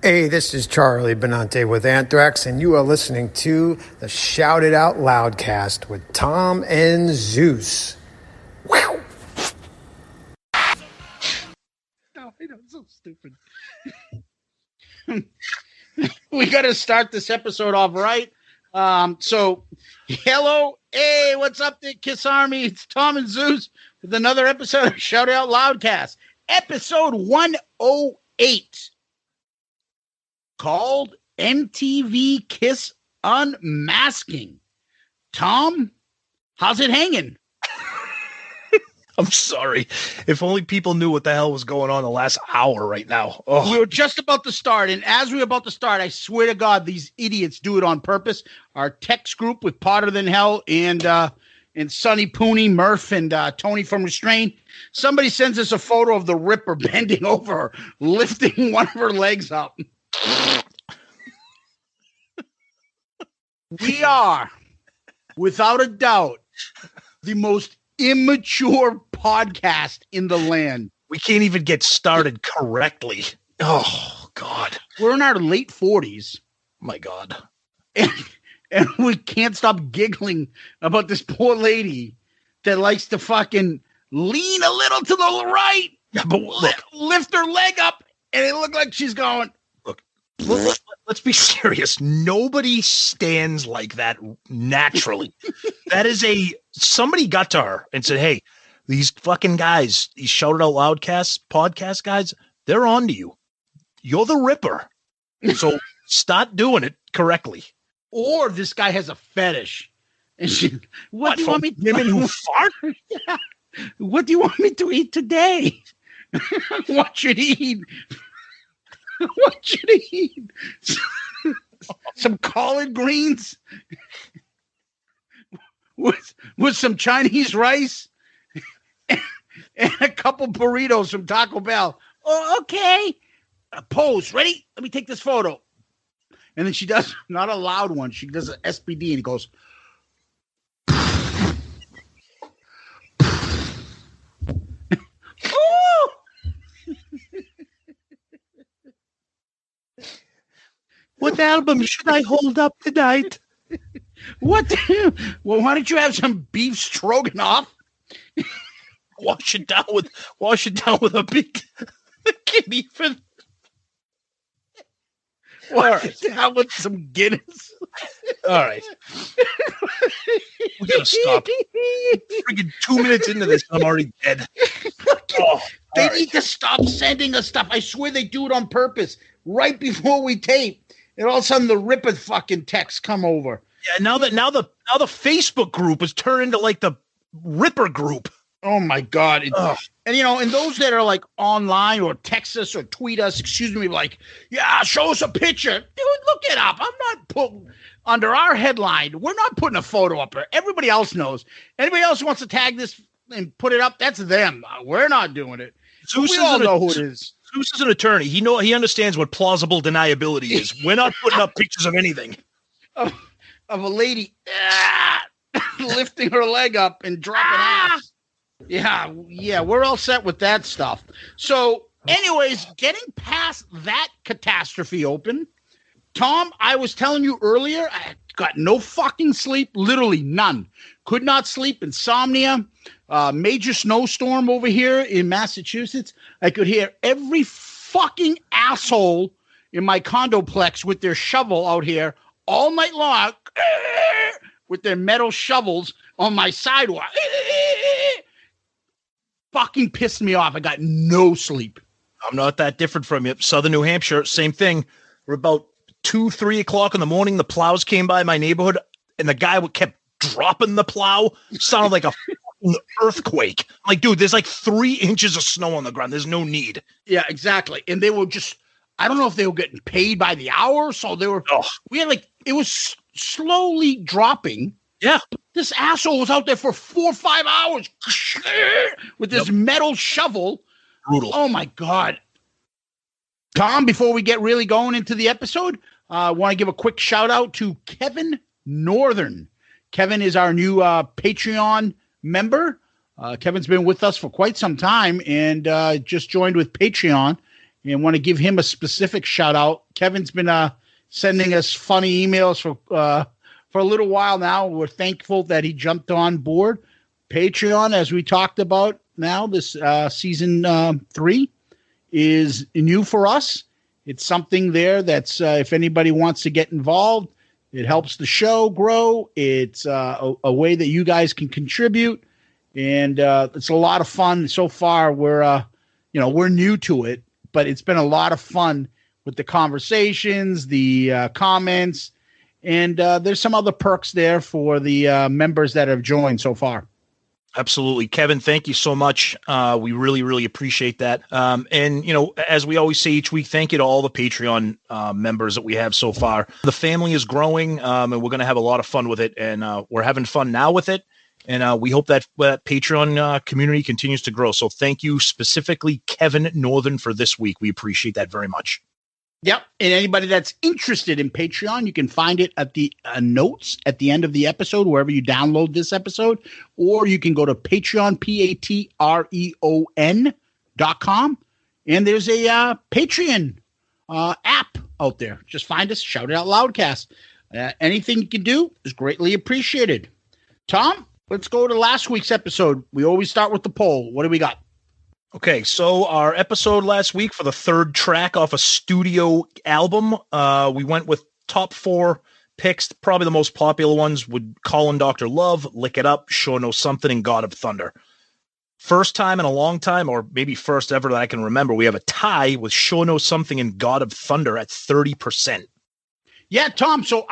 Hey, this is Charlie Benante with Anthrax, and you are listening to the Shout It Out Loudcast with Tom and Zeus. Wow. No, I know, it's so stupid. We got to start this episode off right. So, hello, hey, what's up, the Kiss Army? It's Tom and Zeus with another episode of Shout It Out Loudcast, episode 108. Called MTV KISS Unmasking. Tom, how's it hanging? I'm sorry. If only people knew what the hell was going on the last hour right now. Oh. We were just about to start, and as we were about to start, I swear to God, these idiots do it on purpose. Our text group with Potter Than Hell and Sonny Pooney, Murph, and Tony from Restraint. Somebody sends us a photo of the Ripper bending over her, lifting one of her legs up. We are, without a doubt, the most immature podcast in the land. We can't even get started correctly. Oh, God. We're in our late 40s. My God. And we can't stop giggling about this poor lady that likes to fucking lean a little to the right, yeah, but look, lift her leg up, and it looked like she's going... Let's be serious. Nobody stands like that naturally. That is somebody got to her and said, hey, these fucking guys, these Shout It Out Loudcast podcast guys, they're on to you. You're the Ripper. So start doing it correctly. Or this guy has a fetish. And she, what do you want me women who fart? Yeah. What do you want me to eat today? What should he eat? What should he eat? Some collard greens with some Chinese rice and a couple burritos from Taco Bell. Oh, okay. Pose. Ready? Let me take this photo. And then she does, not a loud one, she does an SPD and he goes, oh! What album should I hold up tonight? What? Well, why don't you have some beef stroganoff? Wash it down with a big kidney for. Wash it down with some Guinness. All right. We gotta stop. Freaking 2 minutes into this, I'm already dead. They need to stop sending us stuff. I swear they do it on purpose. Right before we tape. And all of a sudden, the Ripper fucking texts come over. Yeah, now the Facebook group is turned into like the Ripper group. Oh my God! And and those that are like online or text us or tweet us, like, yeah, show us a picture, dude. Look it up. I'm not putting under our headline. We're not putting a photo up there. Everybody else knows. Anybody else wants to tag this and put it up? That's them. We're not doing it. Zeus we all know who it is. Zeus is an attorney. He understands what plausible deniability is. We're not putting up pictures of anything. Of a lady lifting her leg up and dropping ass. Yeah, we're all set with that stuff. So, anyways, getting past that catastrophe open, Tom, I was telling you earlier, I got no fucking sleep, literally none. Could not sleep, insomnia. Major snowstorm over here in Massachusetts. I could hear every fucking asshole in my condoplex with their shovel out here all night long with their metal shovels on my sidewalk. Fucking pissed me off. I got no sleep. I'm not that different from you. Southern New Hampshire, same thing. We're about 2-3 o'clock in the morning. The plows came by my neighborhood and the guy kept dropping the plow. Sounded like a earthquake. Like, dude, there's like 3 inches of snow on the ground. There's no need. Yeah, exactly. And they were just, I don't know if they were getting paid by the hour. So they were, we had like, it was slowly dropping. Yeah. This asshole was out there for 4 or 5 hours with this metal shovel. Brutal. Oh my God. Tom, before we get really going into the episode, I want to give a quick shout out to Kevin Northern. Kevin is our new Patreon member. Kevin's been with us for quite some time and just joined with Patreon. and want to give him a specific shout out. Kevin's been sending us funny emails for a little while now. We're thankful that he jumped on board. Patreon, as we talked about now, this season 3 is new for us. It's something there that's if anybody wants to get involved, it helps the show grow. It's a way that you guys can contribute, and it's a lot of fun. So far, we're new to it, but it's been a lot of fun with the conversations, the comments, and there's some other perks there for the members that have joined so far. Absolutely. Kevin, thank you so much. We really, really appreciate that. And, as we always say each week, thank you to all the Patreon members that we have so far. The family is growing, and we're going to have a lot of fun with it. And we're having fun now with it. And we hope that Patreon community continues to grow. So thank you specifically, Kevin Northern, for this week. We appreciate that very much. Yep. And anybody that's interested in Patreon, you can find it at the notes at the end of the episode, wherever you download this episode, or you can go to Patreon, Patreon.com. And there's a Patreon app out there. Just find us, shout it out Loudcast. Anything you can do is greatly appreciated. Tom, let's go to last week's episode. We always start with the poll. What do we got? Okay, so our episode last week for the third track off a studio album, we went with top 4 picks. Probably the most popular ones would Callin' Dr. Love, Lick It Up, Sure Know Something, and God of Thunder. First time in a long time, or maybe first ever that I can remember, we have a tie with Sure Know Something and God of Thunder at 30%. Yeah, Tom, so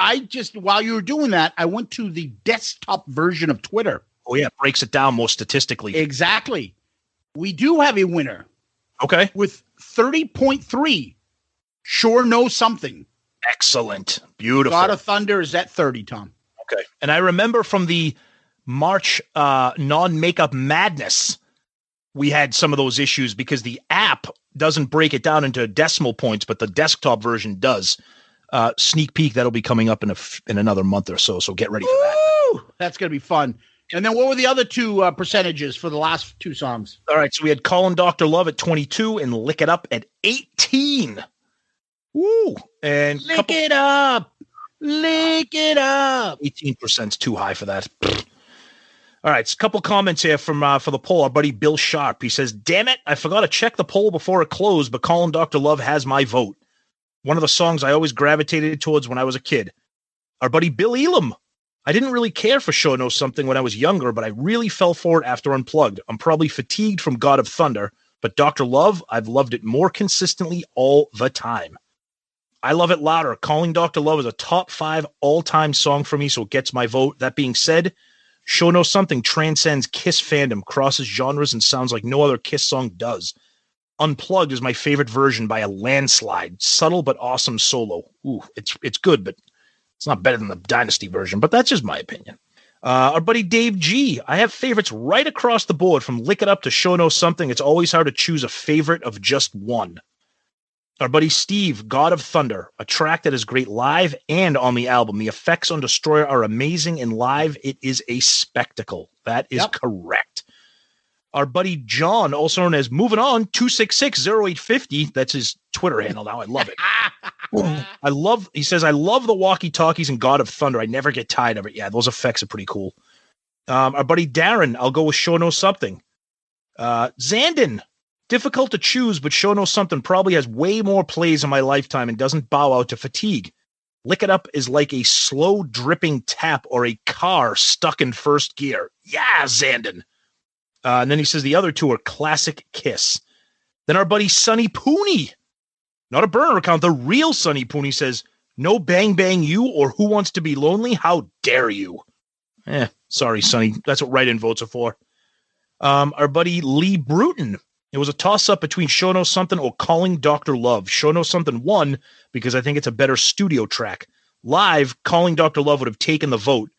while you were doing that, I went to the desktop version of Twitter. Oh, yeah, it breaks it down more statistically. Exactly. We do have a winner. Okay. With 30.3. Sure Know Something. Excellent. Beautiful. God of Thunder is at 30, Tom. Okay. And I remember from the March non-makeup madness, we had some of those issues because the app doesn't break it down into decimal points, but the desktop version does. Sneak peek, that'll be coming up in another month or so, so get ready for that. That's going to be fun. And then what were the other 2 percentages for the last 2 songs? All right, so we had Callin' Dr. Love at 22 and Lick It Up at 18. Woo! And Lick it up! Lick it up! 18% is too high for that. All right, so a couple comments here from for the poll. Our buddy Bill Sharp, he says, damn it, I forgot to check the poll before it closed, but Callin' Dr. Love has my vote. One of the songs I always gravitated towards when I was a kid. Our buddy Bill Elam, I didn't really care for Sure Know Something when I was younger, but I really fell for it after Unplugged. I'm probably fatigued from God of Thunder, but Dr. Love, I've loved it more consistently all the time. I love it louder. Calling Dr. Love is a top 5 all-time song for me, so it gets my vote. That being said, Sure Know Something transcends Kiss fandom, crosses genres, and sounds like no other Kiss song does. Unplugged is my favorite version by a landslide. Subtle but awesome solo. Ooh, it's good, but it's not better than the Dynasty version, but that's just my opinion. Our buddy Dave G. I have favorites right across the board from Lick It Up to Sure Know Something. It's always hard to choose a favorite of just one. Our buddy Steve, God of Thunder, a track that is great live and on the album. The effects on Destroyer are amazing, and live it is a spectacle. That is correct. Our buddy John, also known as Moving On 2660850. That's his Twitter handle now. I love it. He says, I love the walkie-talkies and God of Thunder. I never get tired of it. Yeah, those effects are pretty cool. Our buddy Darren, I'll go with Sure Know Something. Zandon, difficult to choose, but Sure Know Something probably has way more plays in my lifetime and doesn't bow out to fatigue. Lick It Up is like a slow dripping tap or a car stuck in first gear. Yeah, Zandon. And then he says the other 2 are classic Kiss. Then our buddy Sonny Pooney, not a burner account, the real Sonny Pooney says, no Bang Bang You or Who Wants to Be Lonely? How dare you? Sorry, Sonny. That's what write-in votes are for. Our buddy Lee Bruton. It was a toss-up between Sure Know Something or Calling Dr. Love. Sure Know Something won because I think it's a better studio track. Live, Calling Dr. Love would have taken the vote.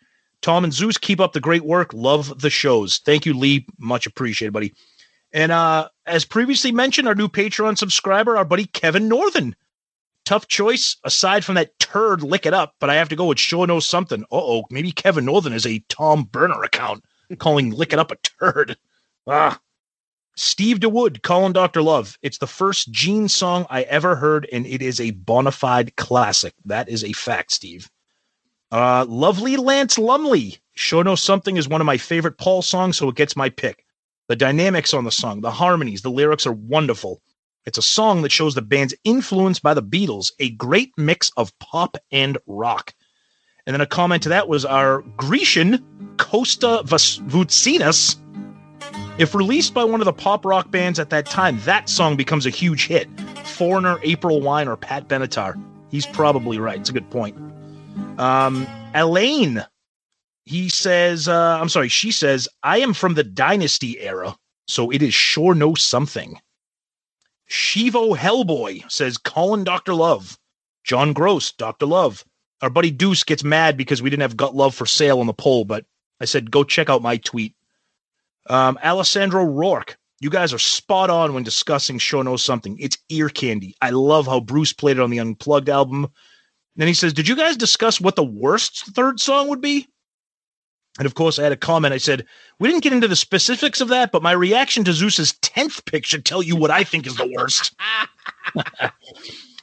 Tom and Zeus, keep up the great work. Love the shows. Thank you, Lee. Much appreciated, buddy. And as previously mentioned, our new Patreon subscriber, our buddy Kevin Northern. Tough choice, aside from that turd Lick It Up, but I have to go with Sure Know Something. Maybe Kevin Northern is a Tom Burner account, calling Lick It Up a turd. Steve DeWood, calling Dr. Love. It's the first Gene song I ever heard, and it is a bona fide classic. That is a fact, Steve. Lovely Lance Lumley. Sure Know Something is one of my favorite Paul songs, so it gets my pick. The dynamics on the song, the harmonies, the lyrics are wonderful. It's a song that shows the band's influence by the Beatles, a great mix of pop and rock. And then a comment to that was our Grecian Costa Vutsinas. If released by one of the pop rock bands at that time, that song becomes a huge hit. Foreigner, April Wine, or Pat Benatar. He's probably right. It's a good point. Elaine, she says, I am from the Dynasty era, so it is Sure Know Something. Shivo Hellboy says, calling Dr. Love. John Gross, Dr. Love. Our buddy Deuce gets mad because we didn't have Gut Love for sale on the poll, but I said, go check out my tweet. Alessandro Rourke, you guys are spot on when discussing Sure Know Something. It's ear candy. I love how Bruce played it on the Unplugged album. Then he says, did you guys discuss what the worst third song would be? And of course, I had a comment. I said, we didn't get into the specifics of that, but my reaction to Zeus's 10th pick should tell you what I think is the worst.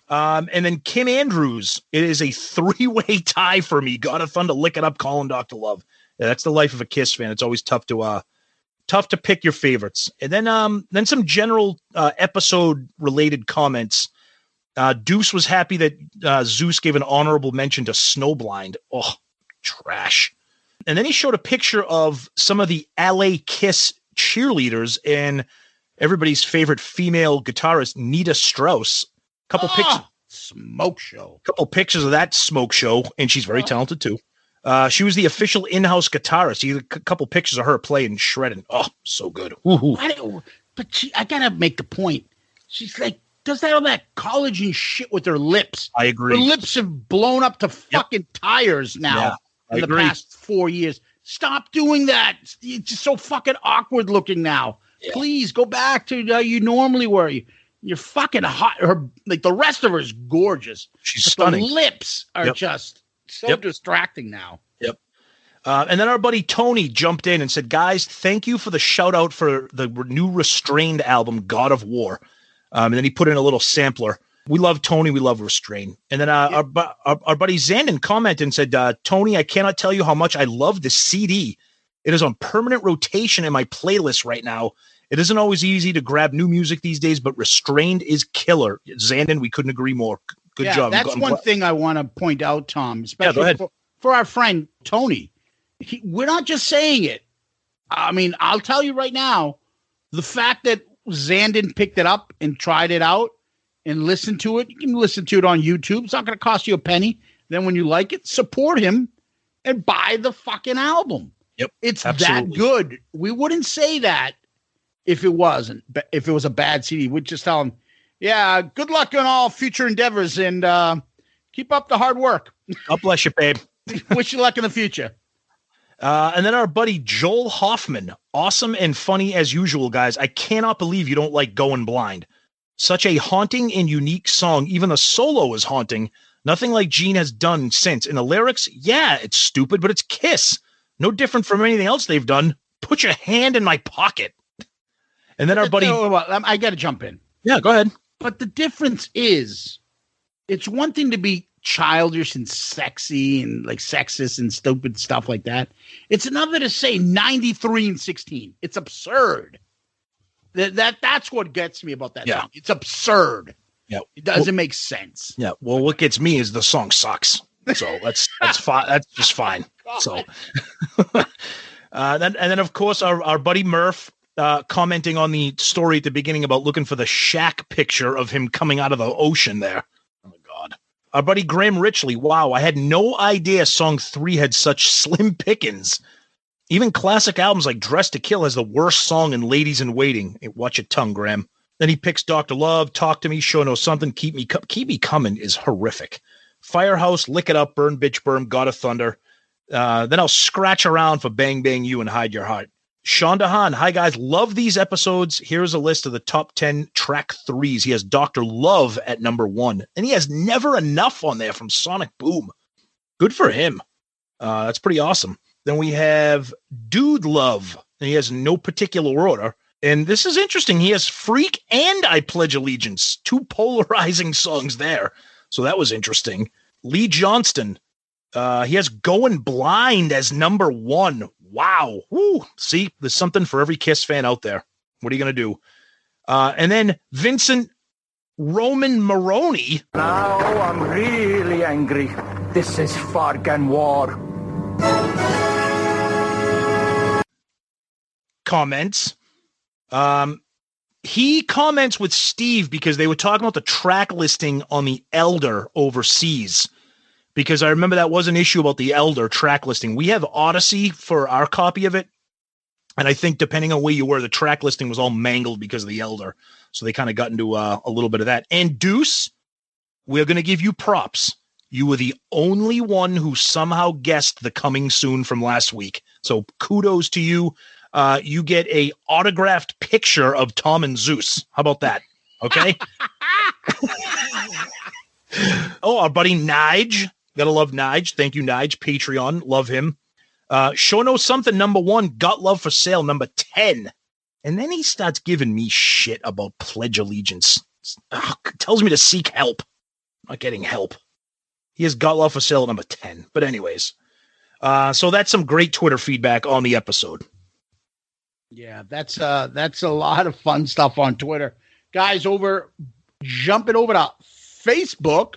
And then Kim Andrews, it is a 3-way tie for me. God of Thunder, Lick It Up, calling Dr. Love. Yeah, that's the life of a Kiss fan. It's always tough to pick your favorites. And then some general episode related comments. Deuce was happy that Zeus gave an honorable mention to Snowblind. Oh, trash. And then he showed a picture of some of the LA Kiss cheerleaders and everybody's favorite female guitarist, Nita Strauss. Couple pictures of that smoke show, and she's very talented too. She was the official in-house guitarist. You a couple pictures of her playing shredding. Oh, so good. But I gotta make the point. She's like, does all that college and shit with her lips. I agree. Her lips have blown up to fucking tires now in the past 4 years. Stop doing that. It's just so fucking awkward looking now. Yeah. Please go back to how you normally were. You're fucking hot. Her, like, the rest of her is gorgeous. She's stunning. The lips are just so distracting now. Yep. And then our buddy Tony jumped in and said, guys, thank you for the shout out for the new Restrained album, God of War. And then he put in a little sampler. We love Tony. We love Restrained. And then our buddy Zandon commented and said, Tony, I cannot tell you how much I love the CD. It is on permanent rotation in my playlist right now. It isn't always easy to grab new music these days, but Restrained is killer. Zandon, we couldn't agree more. Good job. That's one thing I want to point out, Tom, especially for our friend Tony. We're not just saying it. I mean, I'll tell you right now, the fact that Zandon picked it up and tried it out and listened to it, you can listen to it on YouTube. It's not going to cost you a penny. Then when you like it, support him and buy the fucking album. Yep, it's that good. We wouldn't say that if it wasn't. If it was a bad CD, we'd just tell him, yeah, good luck on all future endeavors and keep up the hard work. God bless you, babe. Wish you luck in the future. And then our buddy Joel Hoffman, awesome and funny as usual, guys. I cannot believe you don't like Going Blind. Such a haunting and unique song. Even the solo is haunting. Nothing like Gene has done since. In the lyrics, yeah, it's stupid, but it's Kiss. No different from anything else they've done. Put your hand in my pocket. And then our buddy... I got to jump in. Yeah, go ahead. But the difference is, it's one thing to be childish and sexy and like sexist and stupid stuff like that. It's another to say 93 and 16. It's absurd. That's what gets me about that song. It's absurd. Yeah, it doesn't make sense. Yeah. Well, what gets me is the song sucks. So that's fine. That's just fine. So, then of course our buddy Murph commenting on the story at the beginning about looking for the shack picture of him coming out of the ocean there. Oh my God. Our buddy Graham Richley. Wow, I had no idea song 3 had such slim pickings. Even classic albums like Dress to Kill has the worst song in Ladies in Waiting. Hey, watch your tongue, Graham. Then he picks Dr. Love, Talk to Me, Sure Know Something, Keep Me Coming is horrific. Firehouse, Lick It Up, Burn Bitch Burn, God of Thunder. Then I'll scratch around for Bang Bang You and Hide Your Heart. Sean DeHaan, hi guys, love these episodes. Here's a list of the top 10 track 3s. He has Dr. Love at number 1. And he has Never Enough on there from Sonic Boom. Good for him. That's pretty awesome. Then we have Dude Love. And he has no particular order. And this is interesting. He has Freak and I Pledge Allegiance, 2 polarizing songs there. So that was interesting. Lee Johnston, he has Going Blind as number 1. Wow. Woo. See, there's something for every Kiss fan out there. What are you going to do? And then Vincent Roman Maroney. Now I'm really angry. This is fucking war. Comments. He comments with Steve because they were talking about the track listing on the Elder overseas. Because I remember that was an issue about the Elder track listing. We have Odyssey for our copy of it. And I think depending on where you were, the track listing was all mangled because of the Elder. So they kind of got into a little bit of that. And Deuce, we're going to give you props. You were the only one who somehow guessed the Coming Soon from last week. So kudos to you. You get a autographed picture of Tom and Zeus. How about that? Okay. Oh, our buddy Nige. Gotta love Nige. Thank you, Nige. Patreon. Love him. Show No Something, number 1. Got Love for Sale, number 10. And then he starts giving me shit about Pledge Allegiance. Tells me to seek help. Not getting help. He has Got Love for Sale at number 10. But anyways. So that's some great Twitter feedback on the episode. Yeah, that's a lot of fun stuff on Twitter. Guys, jumping over to Facebook.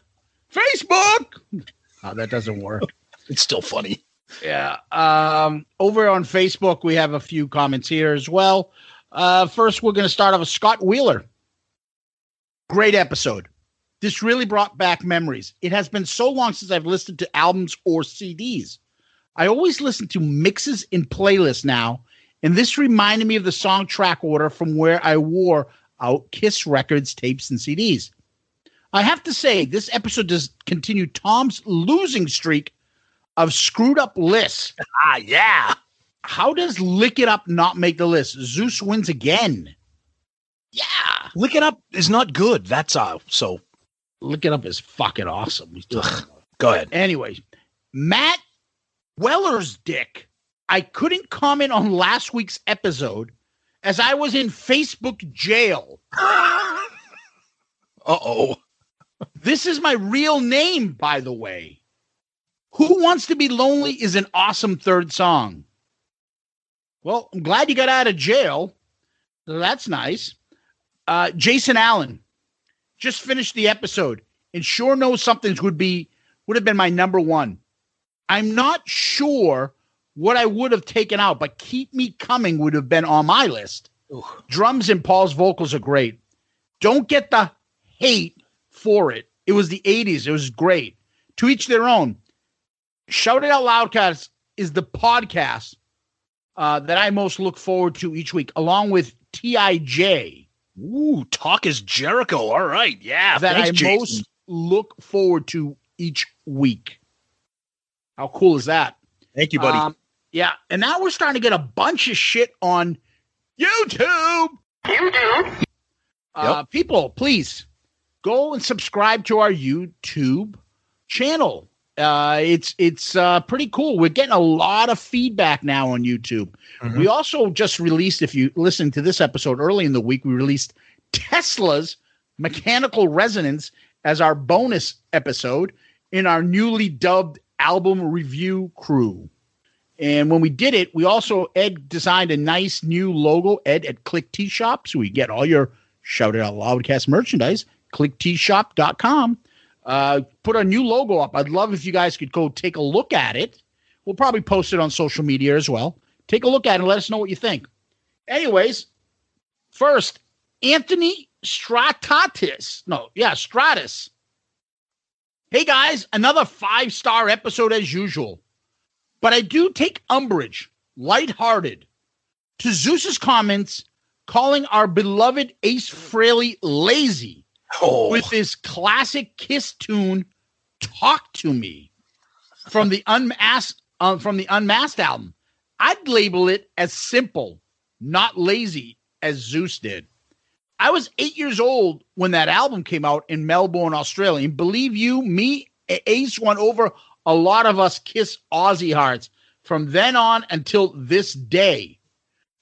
Oh, that doesn't work. It's still funny. Yeah. Over on Facebook, we have a few comments here as well. First, we're going to start off with Scott Wheeler. Great episode. This really brought back memories. It has been so long since I've listened to albums or CDs. I always listen to mixes in playlists now, and this reminded me of the song track order from where I wore out Kiss records, tapes, and CDs. I have to say, this episode does continue Tom's losing streak of screwed up lists. Yeah. How does Lick It Up not make the list? Zeus wins again. Yeah. Lick It Up is not good. That's so. Lick It Up is fucking awesome. Go ahead. Anyway, Matt Weller's dick. I couldn't comment on last week's episode as I was in Facebook jail. Uh-oh. This is my real name, by the way. Who Wants to Be Lonely is an awesome third song. Well, I'm glad you got out of jail. So that's nice. Jason Allen just finished the episode and sure knows something would have been my number 1. I'm not sure what I would have taken out, but Keep Me Coming would have been on my list. Ooh. Drums and Paul's vocals are great. Don't get the hate for it. It was the 80s. It was great. To each their own. Shout It Out Loudcast is the podcast that I most look forward to each week, along with TIJ. Ooh, Talk is Jericho. All right. Yeah. That thanks, I Jason. most look forward to each week. How cool is that? Thank you, buddy. Yeah. And now we're starting to get a bunch of shit on YouTube. People, please go and subscribe to our YouTube channel. It's pretty cool. We're getting a lot of feedback now on YouTube. Mm-hmm. We also just released, if you listen to this episode early in the week, we released Tesla's Mechanical Resonance as our bonus episode in our newly dubbed album review crew. And when we did it, we also, Ed designed a nice new logo, Ed at Click Tea Shop. So we get all your Shout It Out Loudcast merchandise, clickteeshop.com. Put a new logo up. I'd love if you guys could go take a look at it. We'll probably post it on social media as well. Take a look at it and let us know what you think. Anyways, first, Anthony Stratus. Hey guys, another 5-star episode as usual. But I do take umbrage, lighthearted, to Zeus's comments calling our beloved Ace Frehley lazy with his classic Kiss tune, "Talk to Me," from the Unmasked album. I'd label it as simple, not lazy, as Zeus did. I was 8 years old when that album came out in Melbourne, Australia. And believe you me, Ace won over a lot of us Kiss Aussie hearts from then on until this day.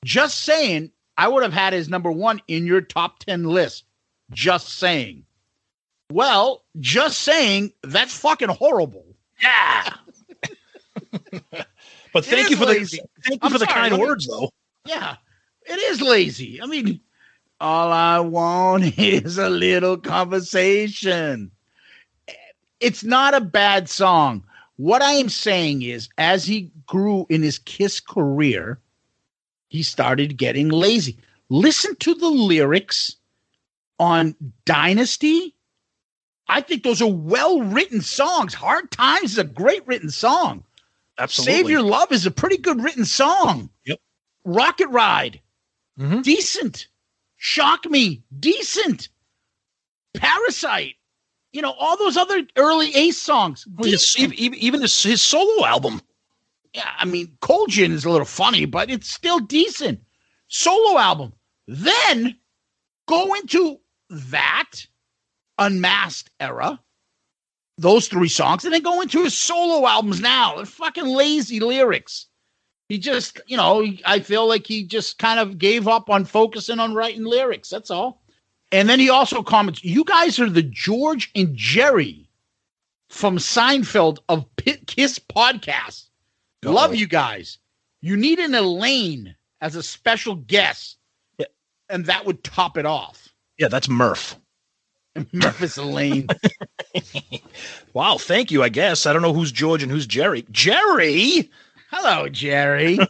Just saying, I would have had as number 1 in your top 10 list. Just saying. Well, just saying, that's fucking horrible. Yeah. But thank you for the kind words, though. Yeah, it is lazy. I mean, all I want is a little conversation. It's not a bad song. What I am saying is, as he grew in his Kiss career, he started getting lazy. Listen to the lyrics on Dynasty. I think those are well-written songs. Hard Times is a great written song. Absolutely. Save Your Love is a pretty good written song. Yep. Rocket Ride, decent. Shock Me, decent. Parasite, all those other early Ace songs. Even his solo album. Yeah, I mean, Cold Gin is a little funny, but it's still decent. Solo album. Then go into that Unmasked era, those 3 songs, and then go into his solo albums now. They're fucking lazy lyrics. He just, I feel like he just kind of gave up on focusing on writing lyrics. That's all. And then he also comments, you guys are the George and Jerry from Seinfeld of Kiss podcast. Love you guys. You need an Elaine as a special guest, and that would top it off. Yeah, that's Murph. Memphis Elaine. Wow, thank you, I guess. I don't know who's George and who's Jerry. Jerry? Hello, Jerry.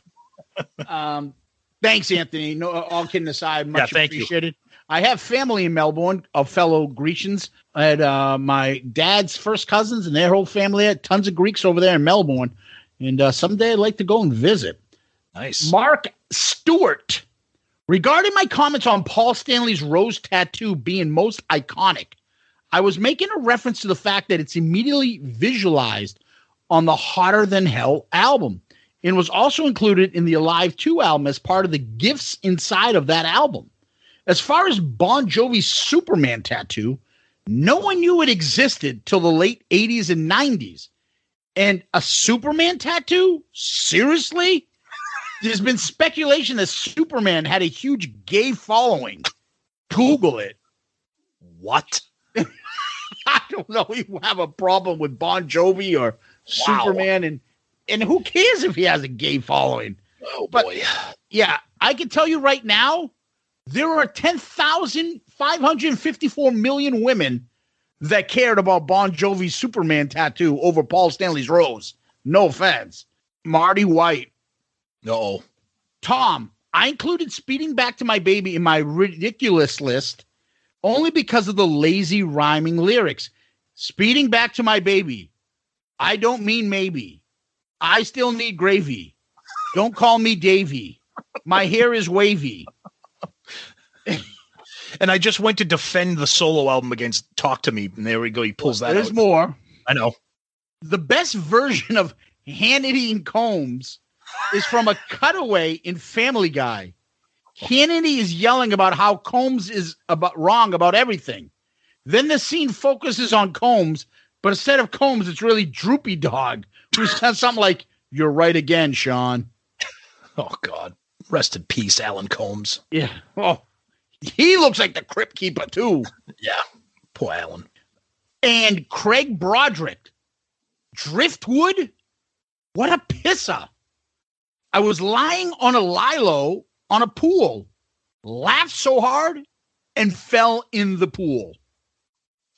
Thanks, Anthony. No, all kidding aside, much appreciated. I have family in Melbourne of fellow Grecians. I had my dad's first cousins and their whole family. Had tons of Greeks over there in Melbourne. And someday I'd like to go and visit. Nice. Mark Stewart. Regarding my comments on Paul Stanley's rose tattoo being most iconic, I was making a reference to the fact that it's immediately visualized on the Hotter Than Hell album and was also included in the Alive 2 album as part of the gifts inside of that album. As far as Bon Jovi's Superman tattoo, no one knew it existed till the late 80s and 90s. And a Superman tattoo? Seriously? There's been speculation that Superman had a huge gay following. Google it. What? I don't know. You have a problem with Bon Jovi or Superman, and who cares if he has a gay following? Oh, boy. Yeah, I can tell you right now, there are 10,554 million women that cared about Bon Jovi's Superman tattoo over Paul Stanley's rose. No offense. Marty White. No. Tom, I included Speeding Back to My Baby in my ridiculous list only because of the lazy rhyming lyrics. Speeding back to my baby. I don't mean maybe. I still need gravy. Don't call me Davy. My hair is wavy. And I just went to defend the solo album against Talk to Me. And there we go. He pulls that There's out. more. I know. The best version of Hannity and Combs is from a cutaway in Family Guy. Hannity is yelling about how Combs is wrong about everything. Then the scene focuses on Combs, but instead of Combs, it's really Droopy Dog, who says something like, "You're right again, Sean." Oh, God. Rest in peace, Alan Combs. Yeah. Oh, he looks like the Crypt Keeper, too. Yeah. Poor Alan. And Craig Broderick. Driftwood? What a pisser. I was lying on a lilo on a pool, laughed so hard, and fell in the pool.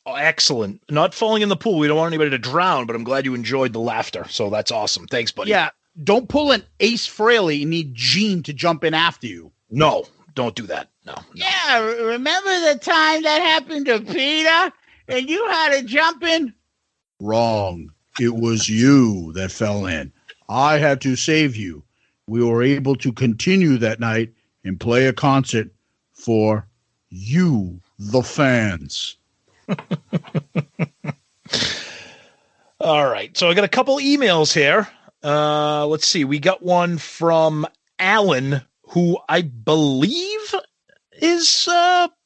Oh, excellent. Not falling in the pool. We don't want anybody to drown, but I'm glad you enjoyed the laughter. So that's awesome. Thanks, buddy. Yeah. Don't pull an Ace Frehley and need Gene to jump in after you. No, don't do that. No. Yeah. Remember the time that happened to Peter and you had to jump in? Wrong. It was you that fell in. I had to save you. We were able to continue that night and play a concert for you, the fans. All right. So I got a couple emails here. Let's see. We got one from Alan, who I believe is,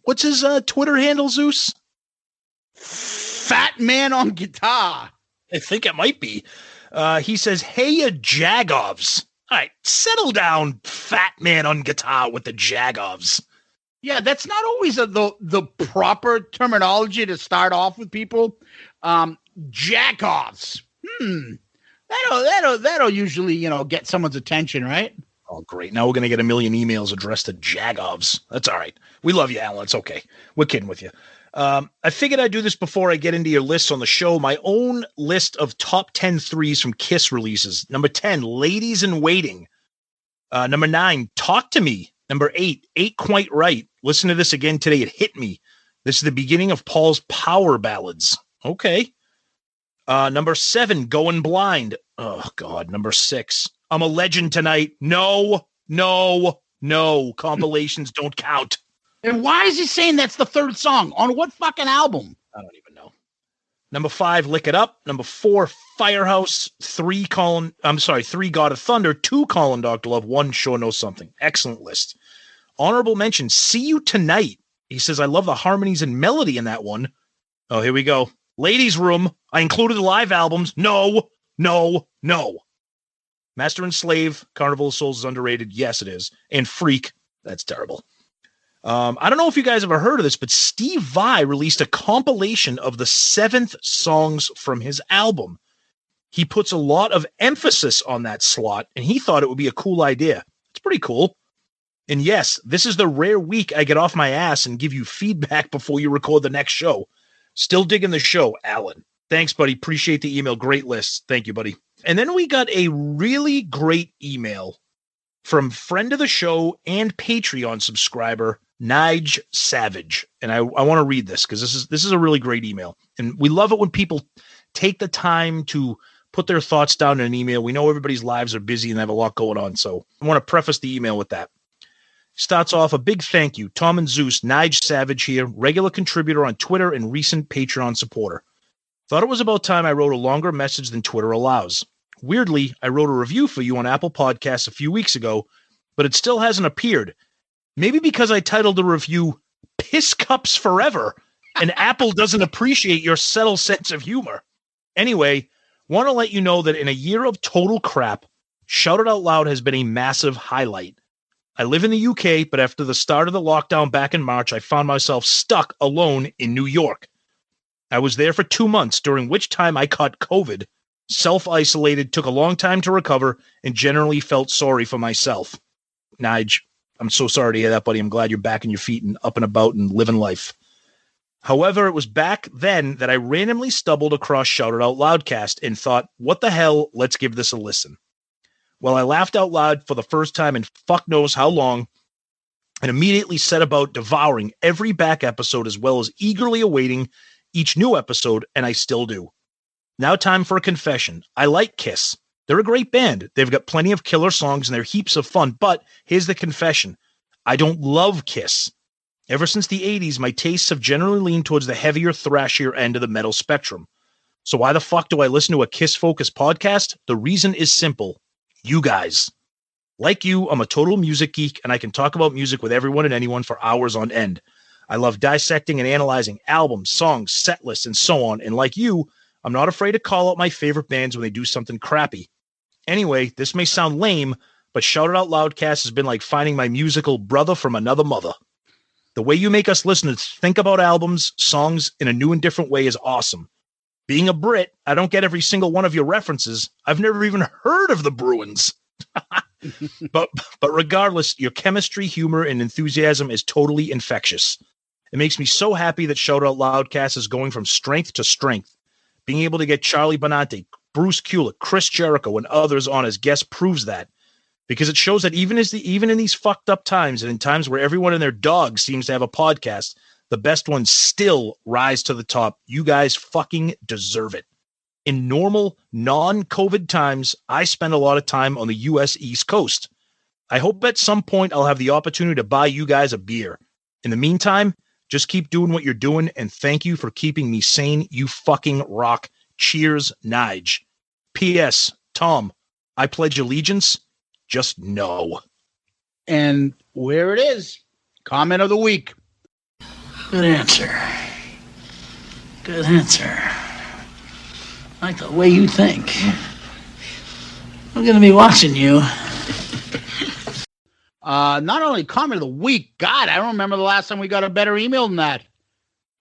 what's his Twitter handle, Zeus? Fat Man on Guitar. I think it might be. He says, "Hey, Jagovs." All right, settle down, fat man on guitar with the Jagovs. Yeah, that's not always the proper terminology to start off with people. Jack-offs. That'll usually, get someone's attention, right? Oh, great. Now we're going to get a million emails addressed to Jagovs. That's all right. We love you, Alan. It's okay. We're kidding with you. I figured I'd do this before I get into your lists on the show. My own list of top 10 threes from KISS releases. Number 10, Ladies in Waiting. Number 9, Talk to Me. Number 8, Ain't Quite Right. Listen to this again today. It hit me. This is the beginning of Paul's power ballads. Okay. Number 7, Going Blind. Oh, God. Number 6, I'm a Legend Tonight. No. Compilations don't count. And why is he saying that's the third song? On what fucking album? I don't even know. Number 5, Lick It Up. Number 4, Firehouse. 3, God of Thunder. 2, Colin Dr. Love. 1, Sure Knows Something. Excellent list. Honorable mention, See You Tonight. He says, I love the harmonies and melody in that one. Oh, here we go. Ladies Room. I included the live albums. No. Master and Slave. Carnival of Souls is underrated. Yes, it is. And Freak. That's terrible. I don't know if you guys ever heard of this, but Steve Vai released a compilation of the 7th songs from his album. He puts a lot of emphasis on that slot, and he thought it would be a cool idea. It's pretty cool. And yes, this is the rare week I get off my ass and give you feedback before you record the next show. Still digging the show, Alan. Thanks, buddy. Appreciate the email. Great list. Thank you, buddy. And then we got a really great email from friend of the show and Patreon subscriber, Nige Savage. And I want to read this because this is a really great email. And we love it when people take the time to put their thoughts down in an email. We know everybody's lives are busy and they have a lot going on. So I want to preface the email with that. Starts off, a big thank you. Tom and Zeus, Nige Savage here, regular contributor on Twitter and recent Patreon supporter. Thought it was about time I wrote a longer message than Twitter allows. Weirdly, I wrote a review for you on Apple Podcasts a few weeks ago, but it still hasn't appeared. Maybe because I titled the review Piss Cups Forever, and Apple doesn't appreciate your subtle sense of humor. Anyway, want to let you know that in a year of total crap, Shout It Out Loud has been a massive highlight. I live in the UK, but after the start of the lockdown back in March, I found myself stuck alone in New York. I was there for 2 months, during which time I caught COVID, self-isolated, took a long time to recover, and generally felt sorry for myself. Nige, I'm so sorry to hear that, buddy. I'm glad you're back on your feet and up and about and living life. However, it was back then that I randomly stumbled across Shout It Out Loudcast and thought, what the hell, let's give this a listen. Well, I laughed out loud for the first time in fuck knows how long, and immediately set about devouring every back episode as well as eagerly awaiting each new episode, and I still do. Now time for a confession. I like KISS. They're a great band. They've got plenty of killer songs and they're heaps of fun, but here's the confession. I don't love KISS. Ever since the 80s, my tastes have generally leaned towards the heavier, thrashier end of the metal spectrum. So why the fuck do I listen to a KISS-focused podcast? The reason is simple. You guys. Like you, I'm a total music geek, and I can talk about music with everyone and anyone for hours on end. I love dissecting and analyzing albums, songs, set lists, and so on, and like you, I'm not afraid to call out my favorite bands when they do something crappy. Anyway, this may sound lame, but Shout It Out Loudcast has been like finding my musical brother from another mother. The way you make us listeners think about albums, songs in a new and different way is awesome. Being a Brit, I don't get every single one of your references. I've never even heard of the Bruins. But regardless, your chemistry, humor, and enthusiasm is totally infectious. It makes me so happy that Shout Out Loudcast is going from strength to strength. Being able to get Charlie Benante, Bruce Kulick, Chris Jericho, and others on as guests proves that. Because it shows that even in these fucked up times, and in times where everyone and their dog seems to have a podcast, the best ones still rise to the top. You guys fucking deserve it. In normal, non-COVID times, I spend a lot of time on the U.S. East Coast. I hope at some point I'll have the opportunity to buy you guys a beer. In the meantime, just keep doing what you're doing, and thank you for keeping me sane. You fucking rock. Cheers, Nige. P.S. Tom, I pledge allegiance. Just no. And where it is, comment of the week. Good answer. Good answer. I like the way you think. I'm going to be watching you Not only comment of the week, God, I don't remember the last time we got a better email than that.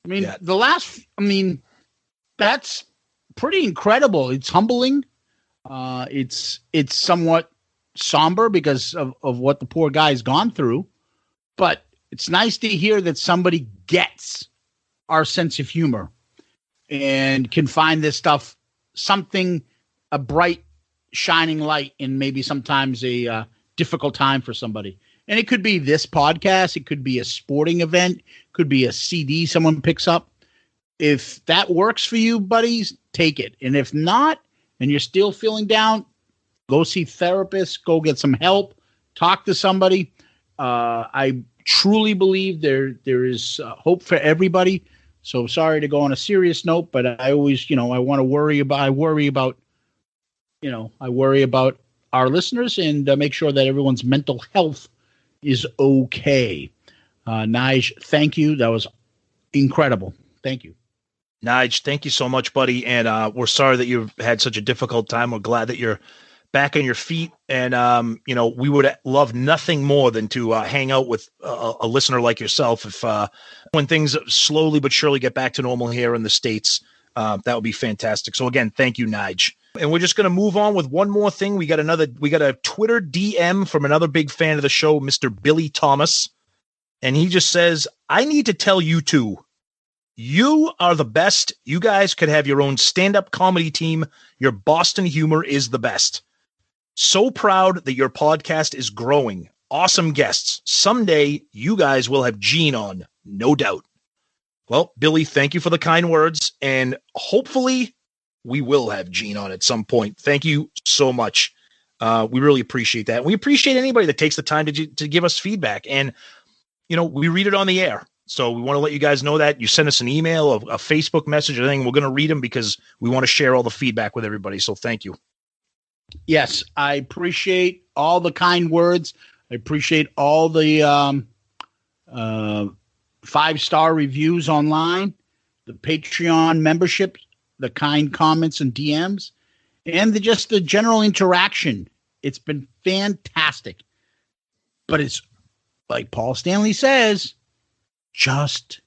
I mean, that's pretty incredible. It's humbling. It's somewhat somber because of what the poor guy's gone through, but it's nice to hear that somebody gets our sense of humor and can find this stuff a bright, shining light in maybe sometimes a difficult time for somebody. And it could be this podcast. It could be a sporting event. Could be a CD someone picks up. If that works for you, buddies, take it. And if not, and you're still feeling down, go see therapists, go get some help, talk to somebody. I truly believe there is hope for everybody. So sorry to go on a serious note, but I always, I worry about our listeners and make sure that everyone's mental health is okay. Nige, thank you. That was incredible. Thank you. Nige, thank you so much, buddy. And we're sorry that you've had such a difficult time. We're glad that you're back on your feet. And, we would love nothing more than to hang out with a listener like yourself. If when things slowly but surely get back to normal here in the States, that would be fantastic. So again, thank you, Nige. And we're just going to move on with one more thing. We got a Twitter DM from another big fan of the show, Mr. Billy Thomas. And he just says, I need to tell you two, you are the best. You guys could have your own stand-up comedy team. Your Boston humor is the best. So proud that your podcast is growing. Awesome guests. Someday you guys will have Gene on, no doubt. Well, Billy, thank you for the kind words. And hopefully we will have Gene on at some point. Thank you so much. We really appreciate that. We appreciate anybody that takes the time to give us feedback. And, we read it on the air. So we want to let you guys know that. You send us an email, a Facebook message, anything. We're going to read them because we want to share all the feedback with everybody. So thank you. Yes, I appreciate all the kind words. I appreciate all the 5-star reviews online, the Patreon membership, the kind comments and DMs, and the general interaction. It's been fantastic. But it's like Paul Stanley says, just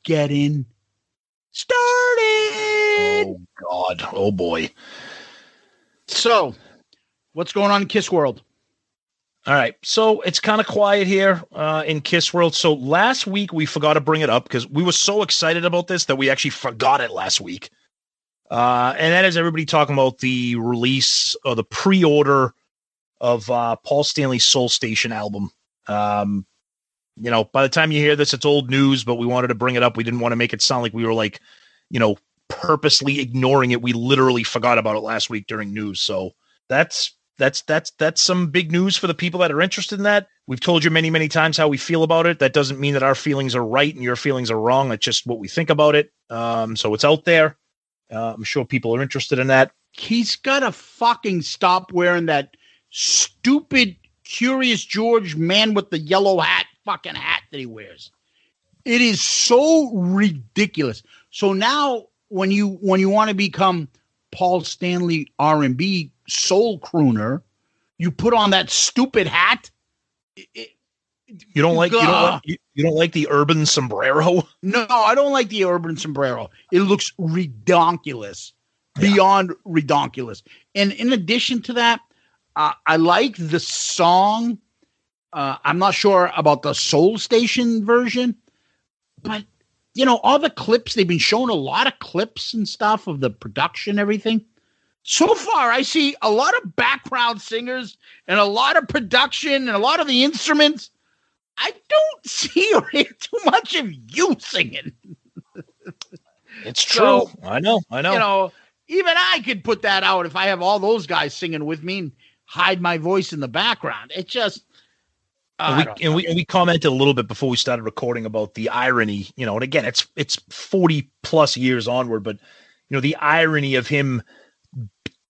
getting started. Oh, God. Oh, boy. So, what's going on in Kiss World? All right. So, it's kind of quiet here in Kiss World. So, last week, we forgot to bring it up because we were so excited about this that we actually forgot it last week. And that is everybody talking about the release or the pre-order of Paul Stanley's Soul Station album. By the time you hear this, it's old news, but we wanted to bring it up. We didn't want to make it sound like we were purposely ignoring it. We literally forgot about it last week during news. So that's some big news for the people that are interested in that. We've told you many, many times how we feel about it. That doesn't mean that our feelings are right and your feelings are wrong. It's just what we think about it. So it's out there. I'm sure people are interested in that. He's got to fucking stop wearing that stupid Curious George man with the yellow fucking hat that he wears. It is so ridiculous. So now when you want to become Paul Stanley R&B soul crooner, you put on that stupid hat. You don't like the urban sombrero? No, I don't like the urban sombrero. It looks redonkulous, beyond redonkulous. And in addition to that, I like the song. I'm not sure about the Soul Station version, but all the clips, they've been showing a lot of clips and stuff of the production, everything. So far, I see a lot of background singers and a lot of production and a lot of the instruments. I don't see or hear too much of you singing. It's true. So, I know. Even I could put that out if I have all those guys singing with me and hide my voice in the background. It just... we commented a little bit before we started recording about the irony, and again, it's 40 plus years onward, but the irony of him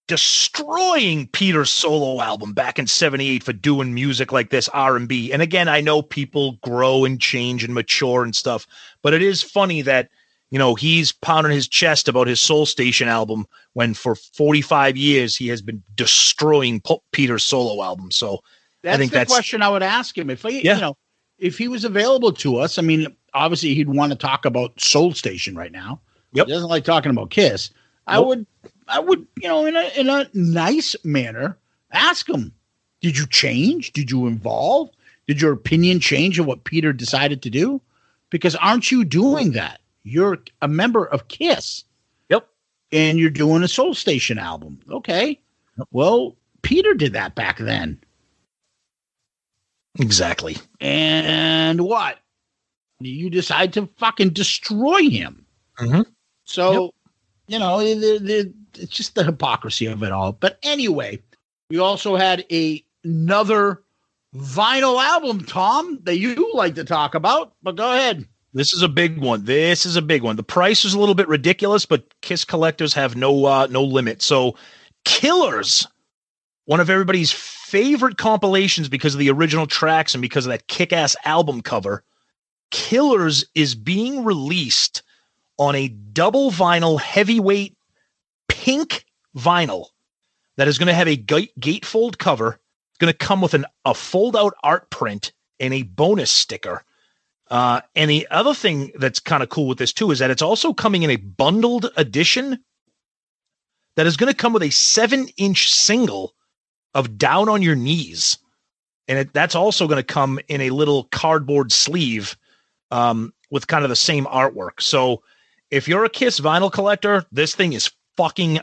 destroying Peter's solo album back in 78 for doing music like this, R&B. And again, I know people grow and change and mature and stuff, but it is funny that, he's pounding his chest about his Soul Station album when for 45 years he has been destroying Peter's solo album. So That's the question I would ask him. If if he was available to us, I mean, obviously he'd want to talk about Soul Station right now. Yep. He doesn't like talking about Kiss. Nope. I would, in a nice manner, ask him, did you change? Did you evolve? Did your opinion change of what Peter decided to do? Because aren't you doing that? You're a member of Kiss. Yep. And you're doing a Soul Station album. Okay. Yep. Well, Peter did that back then. Exactly. And what? You decide to fucking destroy him. Mm-hmm. So, it's just the hypocrisy of it all. But anyway, we also had another vinyl album, Tom, that you like to talk about. But go ahead. This is a big one. The price is a little bit ridiculous, but Kiss collectors have no limit. So, Killers, one of everybody's favorite compilations because of the original tracks and because of that kick-ass album cover, Killers is being released on a double vinyl heavyweight pink vinyl that is going to have a gatefold cover. It's going to come with a fold-out art print and a bonus sticker. And the other thing that's kind of cool with this, too, is that it's also coming in a bundled edition that is going to come with a 7-inch single of Down on Your Knees. And that's also going to come in a little cardboard sleeve with kind of the same artwork. So if you're a Kiss vinyl collector, this thing is fucking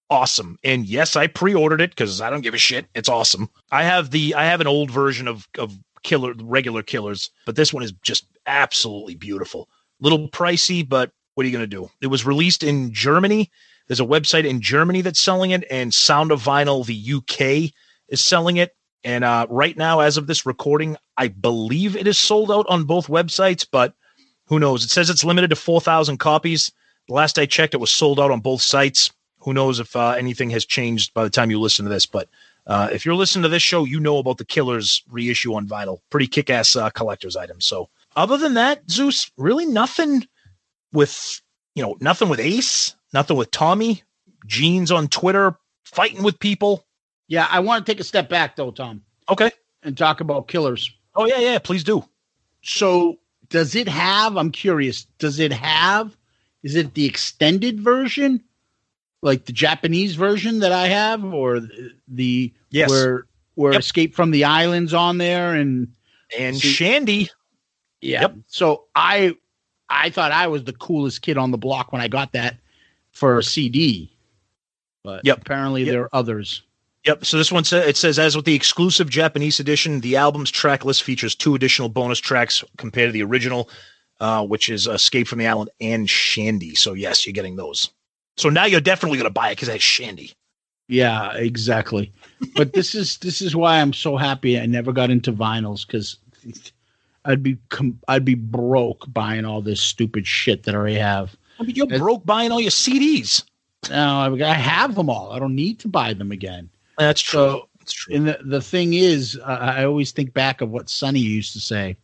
awesome. And yes, I pre-ordered it because I don't give a shit. It's awesome. I have an old version of regular Killers, but this one is just absolutely beautiful. Little pricey, but what are you going to do? It was released in Germany. There's a website in Germany that's selling it, and Sound of Vinyl, the UK, is selling it. And right now, as of this recording, I believe it is sold out on both websites, but who knows? It says it's limited to 4,000 copies. The last I checked, it was sold out on both sites. Who knows if anything has changed by the time you listen to this. But if you're listening to this show, you know about the Killers reissue on vinyl. Pretty kick-ass collector's item. So other than that, Zeus, really nothing with Ace, nothing with Tommy. Gene's on Twitter fighting with people. Yeah, I want to take a step back, though, Tom. Okay. And talk about Killers. Oh, yeah, please do. So does it have, I'm curious, is it the extended version? Like the Japanese version that I have, or the yes. where Escape from the Island's on there and Shandy. Yeah. Yep. So I thought I was the coolest kid on the block when I got that for a CD. But apparently there are others. Yep. So this one says, as with the exclusive Japanese edition, the album's track list features 2 additional bonus tracks compared to the original, which is Escape from the Island and Shandy. So yes, you're getting those. So now you're definitely going to buy it because that's Shandy. Yeah, exactly. But this is why I'm so happy I never got into vinyls, because I'd be broke buying all this stupid shit that I already have. I mean, you're broke buying all your CDs. No, I have them all. I don't need to buy them again. That's true. So, that's true. And the thing is, I always think back of what Sonny used to say.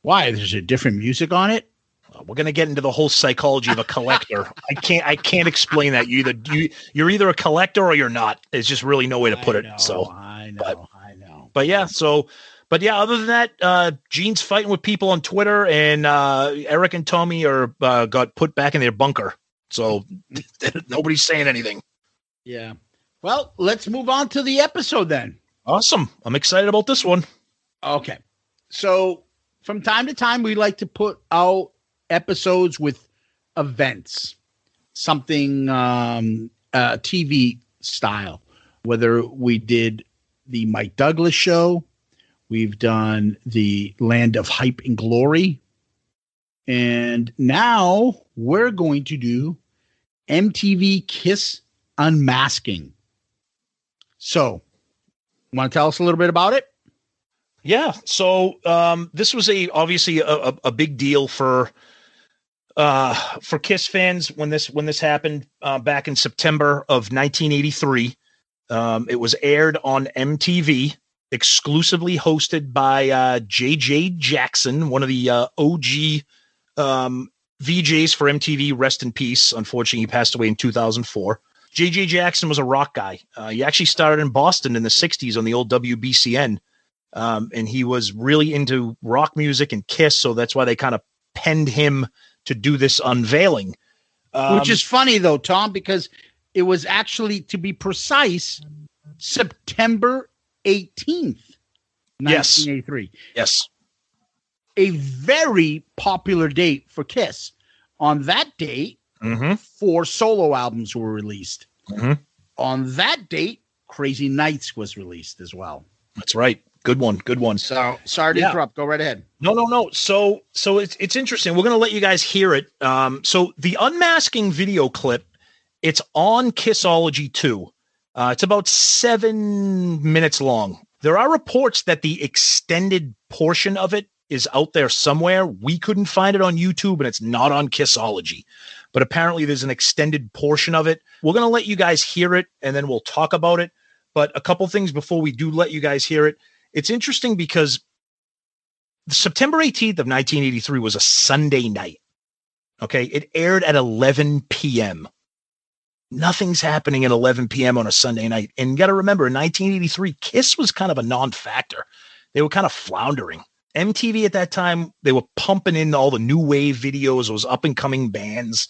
Why? There's a different music on it? We're going to get into the whole psychology of a collector. I can't explain that. You're either a collector or you're not. There's just really no way to put it. So I know. But yeah, other than that, Gene's fighting with people on Twitter, and Eric and Tommy got put back in their bunker. So nobody's saying anything. Yeah. Well, let's move on to the episode then. Awesome. I'm excited about this one. Okay. So from time to time, we like to put out episodes with events, something TV style, whether we did the Mike Douglas show, we've done the Land of Hype and Glory, and now we're going to do MTV KISS Unmasking. So, want to tell us a little bit about it? Yeah. So this was obviously a big deal for KISS fans when this happened back in September of 1983. It was aired on MTV, exclusively hosted by J.J. Jackson, one of the OG VJs for MTV. Rest in peace. Unfortunately, he passed away in 2004. J.J. Jackson was a rock guy. He actually started in Boston in the 60s on the old WBCN. and he was really into rock music and Kiss, so that's why they kind of penned him to do this unveiling. Which is funny, though, Tom, because it was actually, to be precise, September 18th, 1983. Yes. A very popular date for Kiss. On that date, 4 solo albums were released. On that date, Crazy Nights was released as well. That's right. Good one. So sorry to interrupt. Go right ahead. No. So it's interesting. We're going to let you guys hear it. So the Unmasking video clip, it's on Kissology 2. It's about 7 minutes long. There are reports that the extended portion of it is out there somewhere. We couldn't find it on YouTube, and it's not on Kissology. But apparently there's an extended portion of it. We're going to let you guys hear it, and then we'll talk about it. But a couple things before we do let you guys hear it. It's interesting because September 18th of 1983 was a Sunday night. Okay. It aired at 11 p.m. Nothing's happening at 11 p.m. on a Sunday night. And you got to remember, in 1983, Kiss was kind of a non-factor. They were kind of floundering. MTV at that time, they were pumping in all the new wave videos, those up-and-coming bands,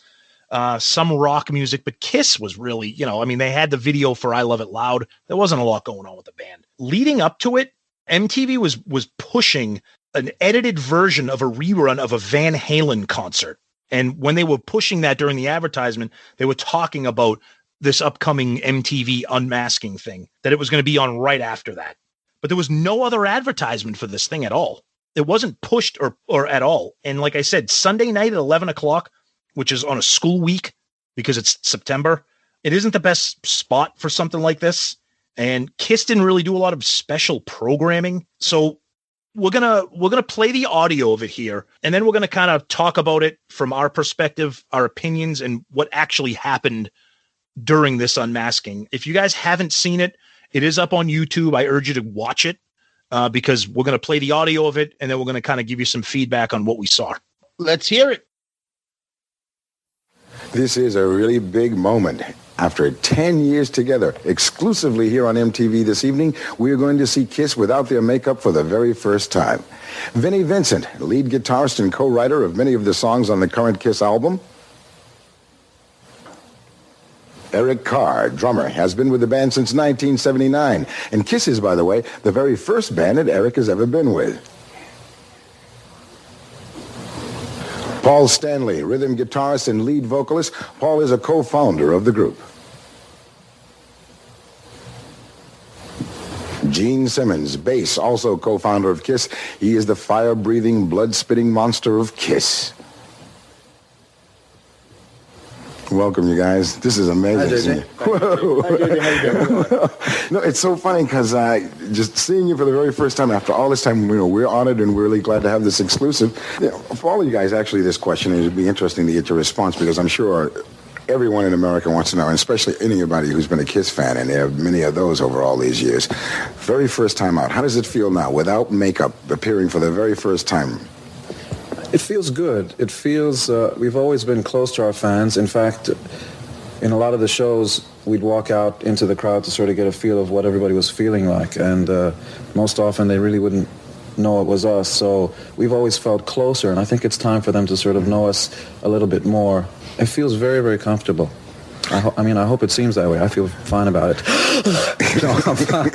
some rock music, but Kiss was really, they had the video for I Love It Loud. There wasn't a lot going on with the band. Leading up to it, MTV was pushing an edited version of a rerun of a Van Halen concert. And when they were pushing that during the advertisement, they were talking about this upcoming MTV Unmasking thing, that it was going to be on right after that. But there was no other advertisement for this thing at all. It wasn't pushed or at all. And like I said, Sunday night at 11 o'clock, which is on a school week because it's September, it isn't the best spot for something like this. And Kiss didn't really do a lot of special programming. So we're gonna play the audio of it here, and then we're gonna kind of talk about it from our perspective, our opinions, and what actually happened during this unmasking. If you guys haven't seen it, it is up on YouTube. I urge you to watch it because we're gonna play the audio of it, and then we're gonna kind of give you some feedback on what we saw. Let's hear it. This is a really big moment. After 10 years together, exclusively here on MTV this evening, we are going to see Kiss without their makeup for the very first time. Vinnie Vincent, lead guitarist and co-writer of many of the songs on the current Kiss album. Eric Carr, drummer, has been with the band since 1979. And Kiss is, by the way, the very first band that Eric has ever been with. Paul Stanley, rhythm guitarist and lead vocalist. Paul is a co-founder of the group. Gene Simmons, bass, also co-founder of Kiss. He is the fire-breathing, blood-spitting monster of Kiss. Welcome, you guys. This is amazing. Hi, Whoa. Hi, JJ. How you doing? No, it's so funny because just seeing you for the very first time after all this time, we're honored and we're really glad to have this exclusive. For all of you guys, actually, this question, it would be interesting to get your response because I'm sure everyone in America wants to know, and especially anybody who's been a Kiss fan, and there are many of those over all these years. Very first time out, how does it feel now, without makeup, appearing for the very first time? It feels good. It feels, we've always been close to our fans. In fact, in a lot of the shows, we'd walk out into the crowd to sort of get a feel of what everybody was feeling like. And most often they really wouldn't know it was us. So we've always felt closer. And I think it's time for them to sort of know us a little bit more. It feels very, very comfortable. I hope it seems that way. I feel fine about it. No, I'm fine.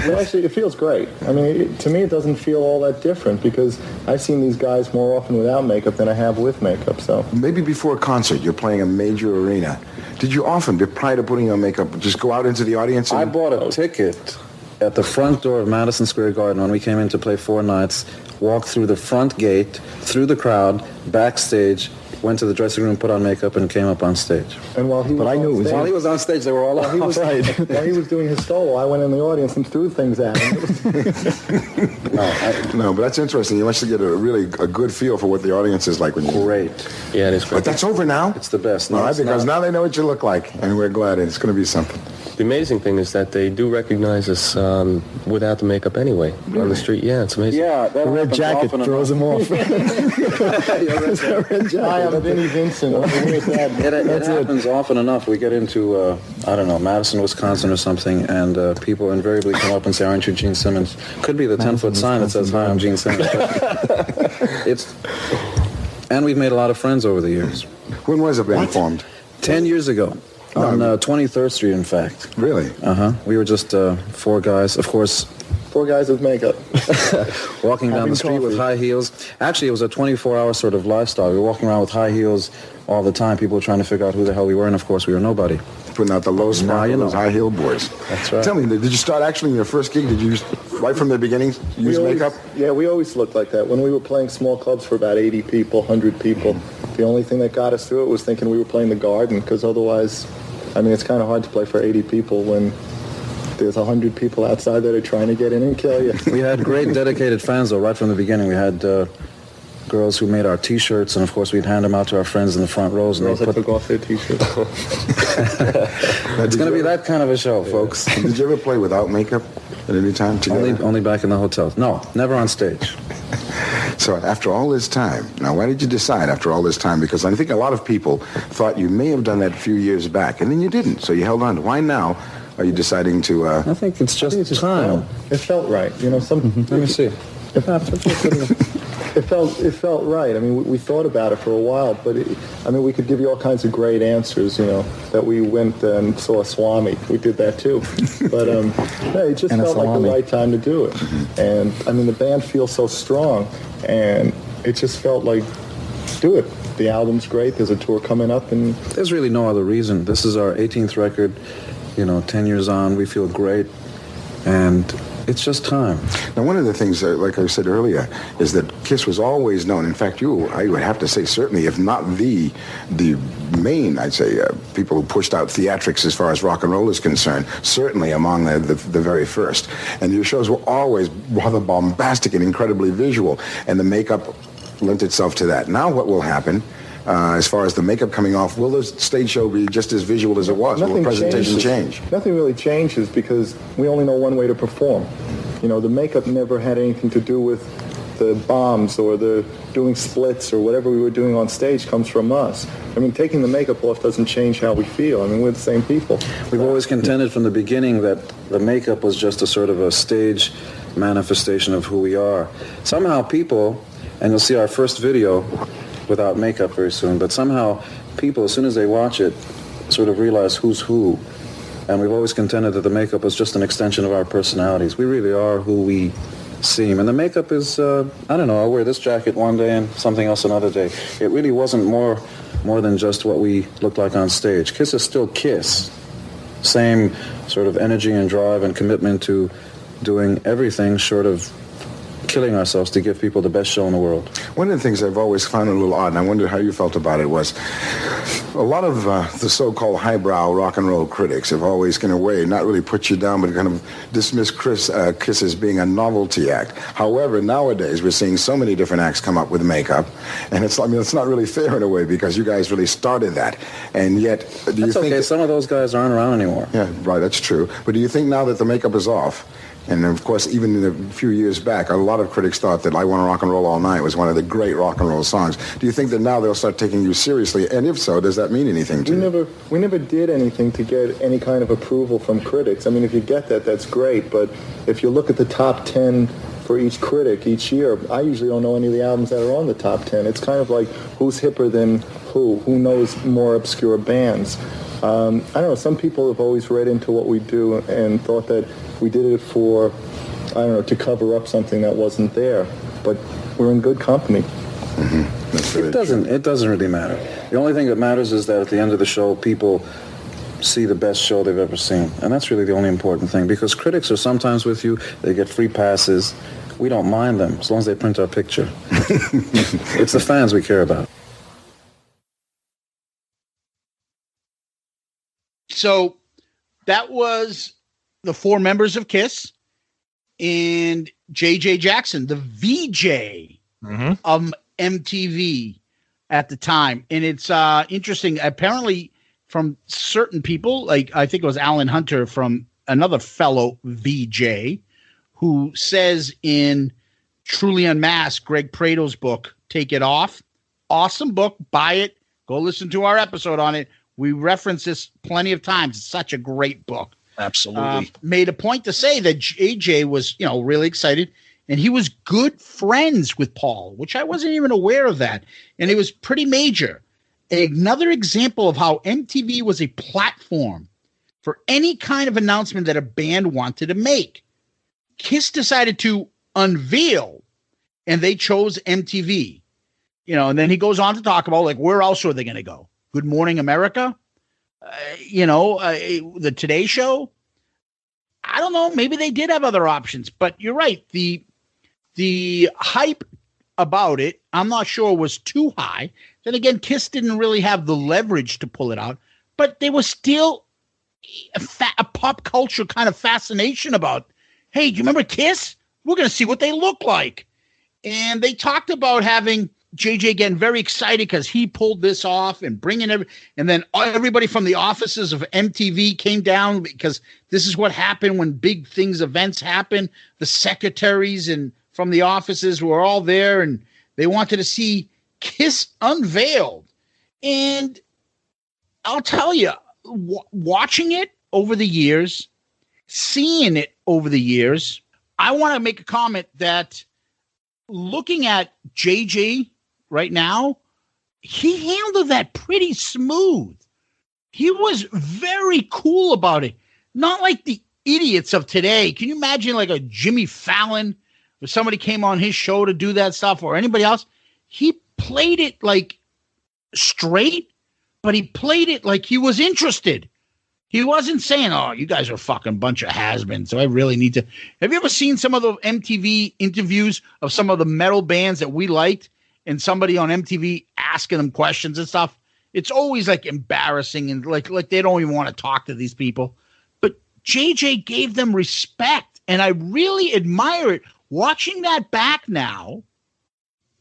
Well, actually, it feels great. I mean, to me, it doesn't feel all that different because I've seen these guys more often without makeup than I have with makeup. So maybe before a concert, you're playing a major arena. Did you often, prior to putting on makeup, just go out into the audience? I bought a ticket at the front door of Madison Square Garden when we came in to play 4 nights, walked through the front gate, through the crowd, backstage, went to the dressing room, put on makeup, and came up on stage. And while he was on stage, they were all while he was doing his solo, I went in the audience and threw things at him. No, but that's interesting. You must get a good feel for what the audience is like when you... Great. Yeah, it is great. But that's over now? It's the best. All right, because now they know what you look like, and we're glad it's going to be something. The amazing thing is that they do recognize us without the makeup anyway. Really? On the street, yeah, it's amazing. Yeah, the red jacket throws them off. Hi, I'm Vinnie Vincent. It happens often enough. We get into, I don't know, Madison, Wisconsin or something, and people invariably come up and say, "Aren't you Gene Simmons?" Could be the 10-foot sign that says, "Hi, I'm Gene Simmons." And we've made a lot of friends over the years. When was the band formed? 10 years ago. On 23rd Street, in fact. Really? We were just 4 guys, of course. 4 guys with makeup. Walking down the street with high heels. Actually, it was a 24-hour sort of lifestyle. We were walking around with high heels all the time. People were trying to figure out who the hell we were, and of course, we were nobody. Putting out the low spot of those high heel boys. That's right. Tell me, did you start actually in your first gig? Did you, right from the beginning, use makeup? Yeah, we always looked like that. When we were playing small clubs for about 80 people, 100 people, the only thing that got us through it was thinking we were playing the Garden, because otherwise, I mean, it's kind of hard to play for 80 people when there's 100 people outside that are trying to get in and kill you. We had great dedicated fans, though, right from the beginning. We had girls who made our T-shirts, and of course we'd hand them out to our friends in the front rows. And girls that took off their T-shirts. It's going to be that kind of a show, folks. Did you ever play without makeup at any time together? Only back in the hotel. No, never on stage. So after all this time, now why did you decide after all this time? Because I think a lot of people thought you may have done that a few years back, and then you didn't. So you held on. Why now are you deciding to... I think it's just time. It felt right. You know, Let me see. It felt right. I mean, we thought about it for a while, but we could give you all kinds of great answers, you know, that we went and saw Swami. We did that too. But it just felt like the right time to do it. And, I mean, the band feels so strong, and it just felt like, do it. The album's great. There's a tour coming up. And there's really no other reason. This is our 18th record, 10 years on. We feel great. And it's just time. Now, one of the things, like I said earlier, is that KISS was always known. In fact, I would have to say certainly, if not the main, I'd say, people who pushed out theatrics as far as rock and roll is concerned, certainly among the very first. And your shows were always rather bombastic and incredibly visual, and the makeup lent itself to that. Now what will happen? As far as the makeup coming off, will the stage show be just as visual as it was? Will the presentation change? Nothing really changes because we only know one way to perform. The makeup never had anything to do with the bombs or the doing splits or whatever we were doing on stage comes from us. I mean, taking the makeup off doesn't change how we feel. I mean, we're the same people. We've always contended from the beginning that the makeup was just a sort of a stage manifestation of who we are. Somehow people, and you'll see our first video without makeup very soon, but somehow people, as soon as they watch it, sort of realize who's who. And we've always contended that the makeup is just an extension of our personalities. We really are who we seem. And the makeup is, I don't know, I'll wear this jacket one day and something else another day. It really wasn't more than just what we looked like on stage. KISS is still KISS. Same sort of energy and drive and commitment to doing everything short of killing ourselves to give people the best show in the world. One of the things I've always found a little odd, and I wonder how you felt about it, was a lot of the so-called highbrow rock and roll critics have always, in a way, not really put you down, but kind of dismissed KISS as being a novelty act. However, nowadays, we're seeing so many different acts come up with makeup, and it's not really fair in a way, because you guys really started that. And yet, do you think... okay, some of those guys aren't around anymore. Yeah, right, that's true. But do you think now that the makeup is off, and of course, even a few years back, a lot of critics thought that I Want to Rock and Roll All Night was one of the great rock and roll songs. Do you think that now they'll start taking you seriously? And if so, does that mean anything to you? We never did anything to get any kind of approval from critics. I mean, if you get that, that's great. But if you look at the top 10 for each critic each year, I usually don't know any of the albums that are on the top 10. It's kind of like who's hipper than who knows more obscure bands. I don't know, some people have always read into what we do and thought that we did it for, to cover up something that wasn't there. But we're in good company. Mm-hmm. It doesn't really matter. The only thing that matters is that at the end of the show, people see the best show they've ever seen. And that's really the only important thing, because critics are sometimes with you, they get free passes. We don't mind them, as long as they print our picture. It's the fans we care about. So that was the 4 members of KISS and J.J. Jackson, the VJ of MTV at the time. And it's interesting. Apparently, from certain people, like I think it was Alan Hunter from another fellow VJ, who says in Truly Unmasked, Greg Prado's book, Take It Off. Awesome book. Buy it. Go listen to our episode on it. We reference this plenty of times. It's such a great book. Absolutely. Made a point to say that AJ was, really excited, and he was good friends with Paul, which I wasn't even aware of that. And it was pretty major. Another example of how MTV was a platform for any kind of announcement that a band wanted to make. KISS decided to unveil, and they chose MTV. And then he goes on to talk about, like, where else are they going to go? Good Morning America? The Today Show? I don't know. Maybe they did have other options, but you're right. The hype about it, I'm not sure, was too high. Then again, KISS didn't really have the leverage to pull it out, but there was still a pop culture kind of fascination about, hey, do you remember KISS? We're going to see what they look like. And they talked about having JJ getting very excited because he pulled this off and bringing and then everybody from the offices of MTV came down because this is what happened when big events happen. The secretaries and from the offices were all there, and they wanted to see KISS unveiled. And I'll tell you, watching it over the years, seeing it over the years, I want to make a comment that looking at JJ right now, he handled that pretty smooth. He was very cool about it. Not like the idiots of today. Can you imagine like a Jimmy Fallon, if somebody came on his show to do that stuff, or anybody else? He played it like straight, but he played it like he was interested. He wasn't saying, oh, you guys are a fucking bunch of has-beens, so I really need to. Have you ever seen some of the MTV interviews of some of the metal bands that we liked and somebody on MTV asking them questions and stuff? It's always like embarrassing and like they don't even want to talk to these people. But JJ gave them respect, and I really admire it. Watching that back now,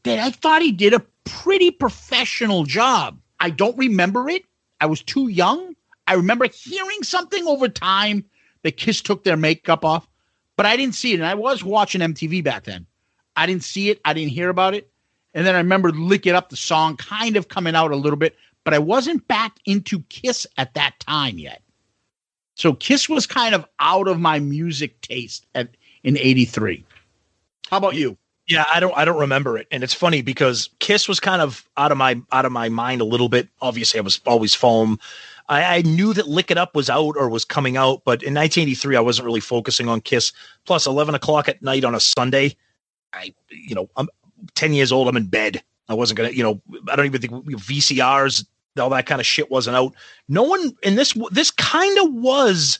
that I thought he did a pretty professional job. I don't remember it. I was too young. I remember hearing something over time that KISS took their makeup off, but I didn't see it. And I was watching MTV back then. I didn't see it. I didn't hear about it. And then I remember Lick It Up, the song kind of coming out a little bit, but I wasn't back into KISS at that time yet. So KISS was kind of out of my music taste in 83. How about you? Yeah, I don't remember it. And it's funny because KISS was kind of out of my mind a little bit. Obviously, I was always foam. I knew that Lick It Up was out or was coming out, but in 1983, I wasn't really focusing on KISS. Plus, 11 o'clock at night on a Sunday, I'm 10 years old. I'm in bed. I wasn't going to, I don't even think VCRs, all that kind of shit wasn't out. No one in this kind of was,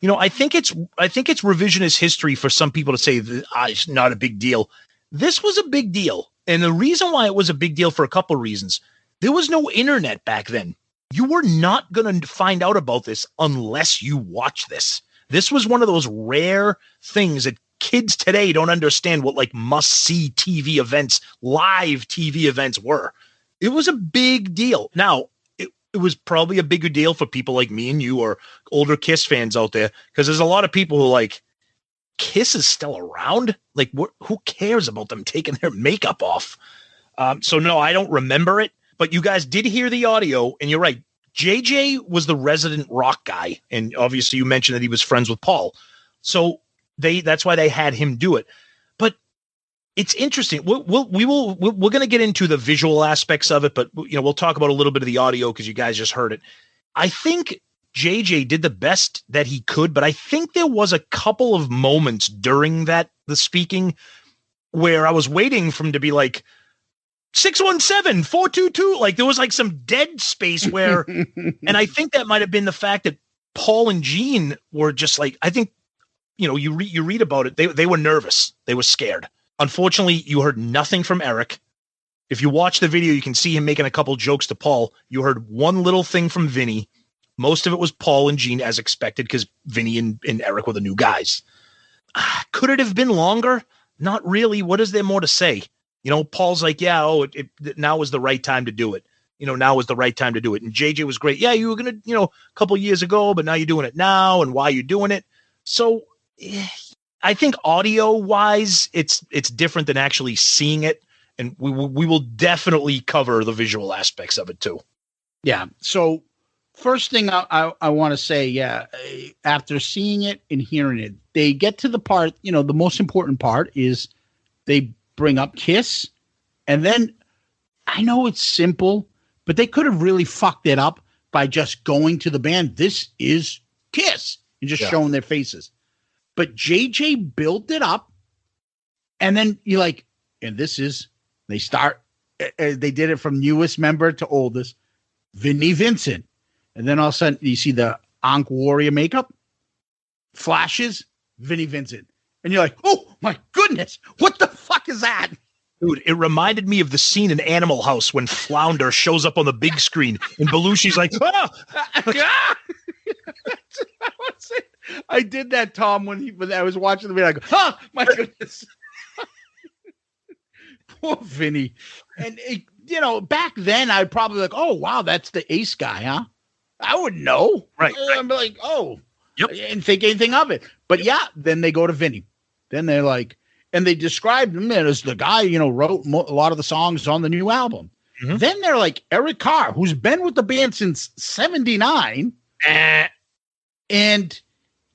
I think it's revisionist history for some people to say that it's not a big deal. This was a big deal. And the reason why it was a big deal for a couple of reasons, there was no internet back then. You were not going to find out about this unless you watch this. This was one of those rare things that kids today don't understand what like must-see TV events, live TV events were. It was a big deal. Now, it was probably a bigger deal for people like me and you or older KISS fans out there, because there's a lot of people who like, KISS is still around? Like, who cares about them taking their makeup off? So, no, I don't remember it. But you guys did hear the audio, and you're right. JJ was the resident rock guy, and obviously you mentioned that he was friends with Paul. So that's why they had him do it. But it's interesting. We're going to get into the visual aspects of it, but we'll talk about a little bit of the audio because you guys just heard it. I think JJ did the best that he could, but I think there was a couple of moments during the speaking where I was waiting for him to be like, 617-422. Like there was like some dead space where, and I think that might've been the fact that Paul and Gene were just like, I think, you read about it. They were nervous. They were scared. Unfortunately, you heard nothing from Eric. If you watch the video, you can see him making a couple jokes to Paul. You heard one little thing from Vinnie. Most of it was Paul and Gene as expected, because Vinnie and Eric were the new guys. Could it have been longer? Not really. What is there more to say? Paul's like, yeah, now is the right time to do it. now is the right time to do it. And JJ was great. Yeah, you were going to, a couple of years ago, but now you're doing it now, and why you're doing it. So I think audio wise, it's different than actually seeing it. And we will definitely cover the visual aspects of it too. Yeah. So first thing I want to say, after seeing it and hearing it, they get to the part, the most important part is they bring up KISS. And then I know it's simple, but they could have really fucked it up by just going to the band. This is KISS and just showing their faces. But JJ built it up. And then you're like, and this is, they did it from newest member to oldest, Vinnie Vincent. And then all of a sudden you see the Ankh Warrior makeup, flashes, Vinnie Vincent. And you're like, oh my goodness, what the fuck is that? Dude, it reminded me of the scene in Animal House when Flounder shows up on the big screen and Belushi's like, oh! I did that, Tom, when I was watching the video. I go, oh my goodness. Poor Vinny. And, back then I'd probably like, oh, wow, that's the Ace guy, huh? I wouldn't know. Right. I'd be like, oh, yep. I didn't think anything of it. But then they go to Vinny. Then they're like, and they described him as the guy, wrote a lot of the songs on the new album. Mm-hmm. Then they're like Eric Carr, who's been with the band since 79. And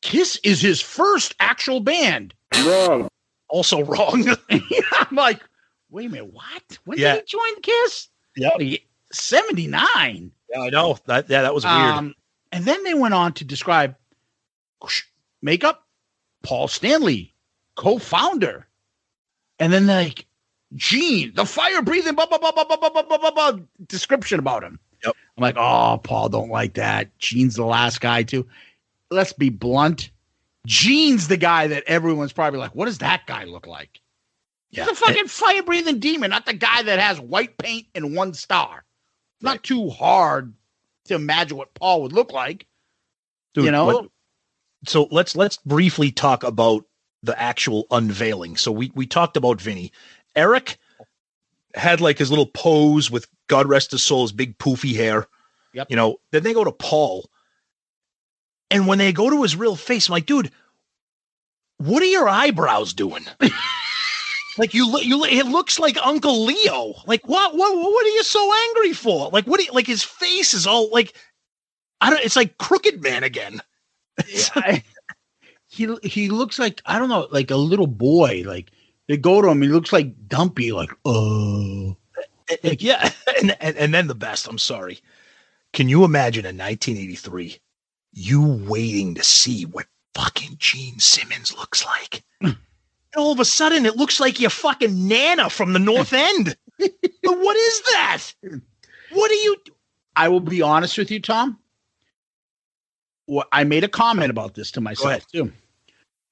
KISS is his first actual band. Wrong. Also wrong. I'm like, wait a minute, what? When did he join KISS? Yeah. 79. Yeah, I know. That was weird. And then they went on to describe makeup, Paul Stanley, co-founder. And then like Gene, the fire-breathing description about him. Yep. I'm like, oh, Paul don't like that. Gene's the last guy too. Let's be blunt. Gene's the guy that everyone's probably like, what does that guy look like? Yeah. He's a fucking fire-breathing demon, not the guy that has white paint and 1 star. Right. Not too hard to imagine what Paul would look like. Dude, so let's briefly talk about the actual unveiling. So we talked about Vinny. Eric had like his little pose with, God rest his soul, his big poofy hair. Yep. Then they go to Paul. And when they go to his real face, I'm like, dude, what are your eyebrows doing? Like it looks like Uncle Leo. Like what are you so angry for? Like like his face is all like, it's like Crooked Man again. He looks like, I don't know, like a little boy. Like they go to him, he looks like Dumpy, like, oh. Yeah. And then the best, I'm sorry. Can you imagine in 1983, you waiting to see what fucking Gene Simmons looks like? And all of a sudden, it looks like your fucking Nana from the North End. But what is that? What are you? I will be honest with you, Tom. I made a comment about this to myself too.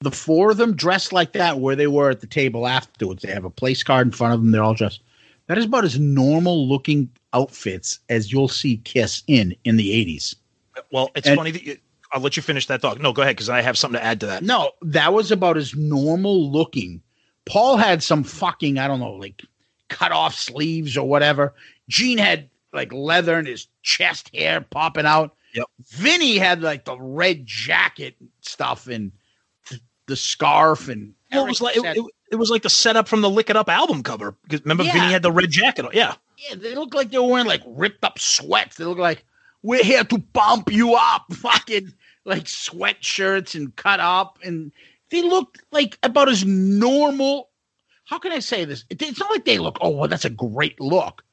The 4 of them dressed like that, where they were at the table afterwards. They have a place card in front of them. They're all dressed. That is about as normal looking outfits as you'll see KISS in the 80s. Well, it's funny that I'll let you finish that thought. No, go ahead, because I have something to add to that. No, that was about as normal looking. Paul had some fucking, I don't know, like cut off sleeves or whatever. Gene had like leather in his chest hair popping out. Yep. Vinny had like the red jacket stuff and the scarf, and it was like the setup from the Lick It Up album cover. Because remember, Vinny had the red jacket on. Yeah. Yeah, they look like they were wearing like ripped up sweats. They look like, we're here to pump you up. Fucking like sweatshirts and cut up. And they looked like about as normal. How can I say this? It's not like they look, oh, well, that's a great look.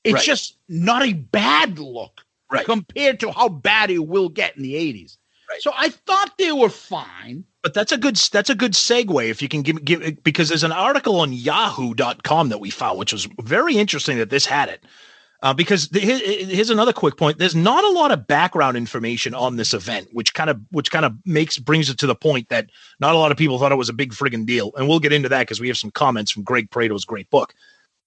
It's just not a bad look compared to how bad it will get in the 80s. Right. So I thought they were fine. But that's a good segue if you can give because there's an article on yahoo.com that we found, which was very interesting that this had it. Because here's another quick point. There's not a lot of background information on this event, which kind of brings it to the point that not a lot of people thought it was a big friggin' deal. And we'll get into that because we have some comments from Greg Prato's great book.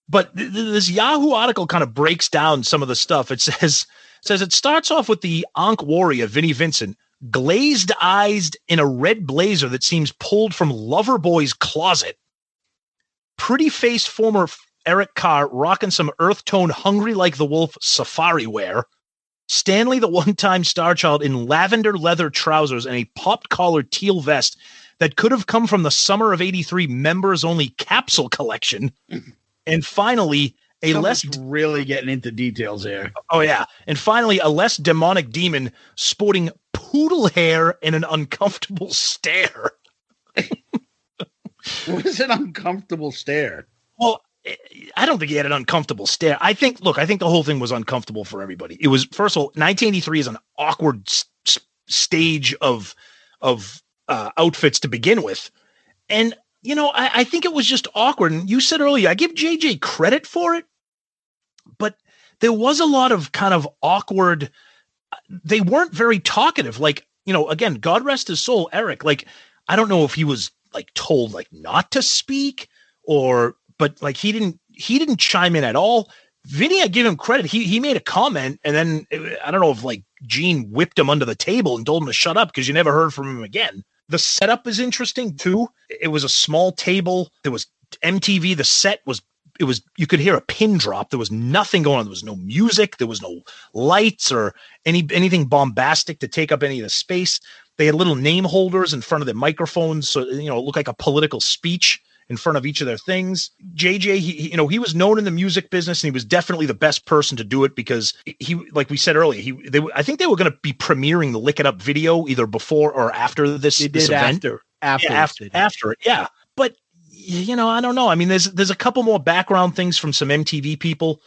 But this Yahoo article kind of breaks down some of the stuff. It says it starts off with the Ankh Warrior, Vinnie Vincent, glazed eyes in a red blazer that seems pulled from Loverboy's closet. Pretty-faced former Eric Carr rocking some earth tone Hungry Like the Wolf safari wear. Stanley, the one-time Starchild, in lavender leather trousers and a popped collar teal vest that could have come from the summer of '83 members-only capsule collection. And finally, really getting into details here. Oh, yeah. And finally, a less demonic demon sporting poodle hair and an uncomfortable stare. What is an uncomfortable stare? Well, I don't think he had an uncomfortable stare. I think the whole thing was uncomfortable for everybody. It was, first of all, 1983 is an awkward stage of outfits to begin with. And, you know, I think it was just awkward. And you said earlier, I give JJ credit for it, but there was a lot of kind of awkward. They weren't very talkative. Like, you know, again, God rest his soul, Eric. Like, I don't know if he was like told like not to speak but like he didn't chime in at all. Vinny, I give him credit. He made a comment, and then I don't know if like Gene whipped him under the table and told him to shut up because you never heard from him again. The setup is interesting too. It was a small table. There was MTV. The set was you could hear a pin drop. There was nothing going on. There was no music. There was no lights or anything bombastic to take up any of the space. They had little name holders in front of their microphones, so you know it looked like a political speech in front of each of their things. JJ, he was known in the music business, and he was definitely the best person to do it because he, like we said earlier, I think they were going to be premiering the Lick It Up video either before or after this event. After it, yeah. But you know, I don't know. I mean, there's a couple more background things from some MTV people.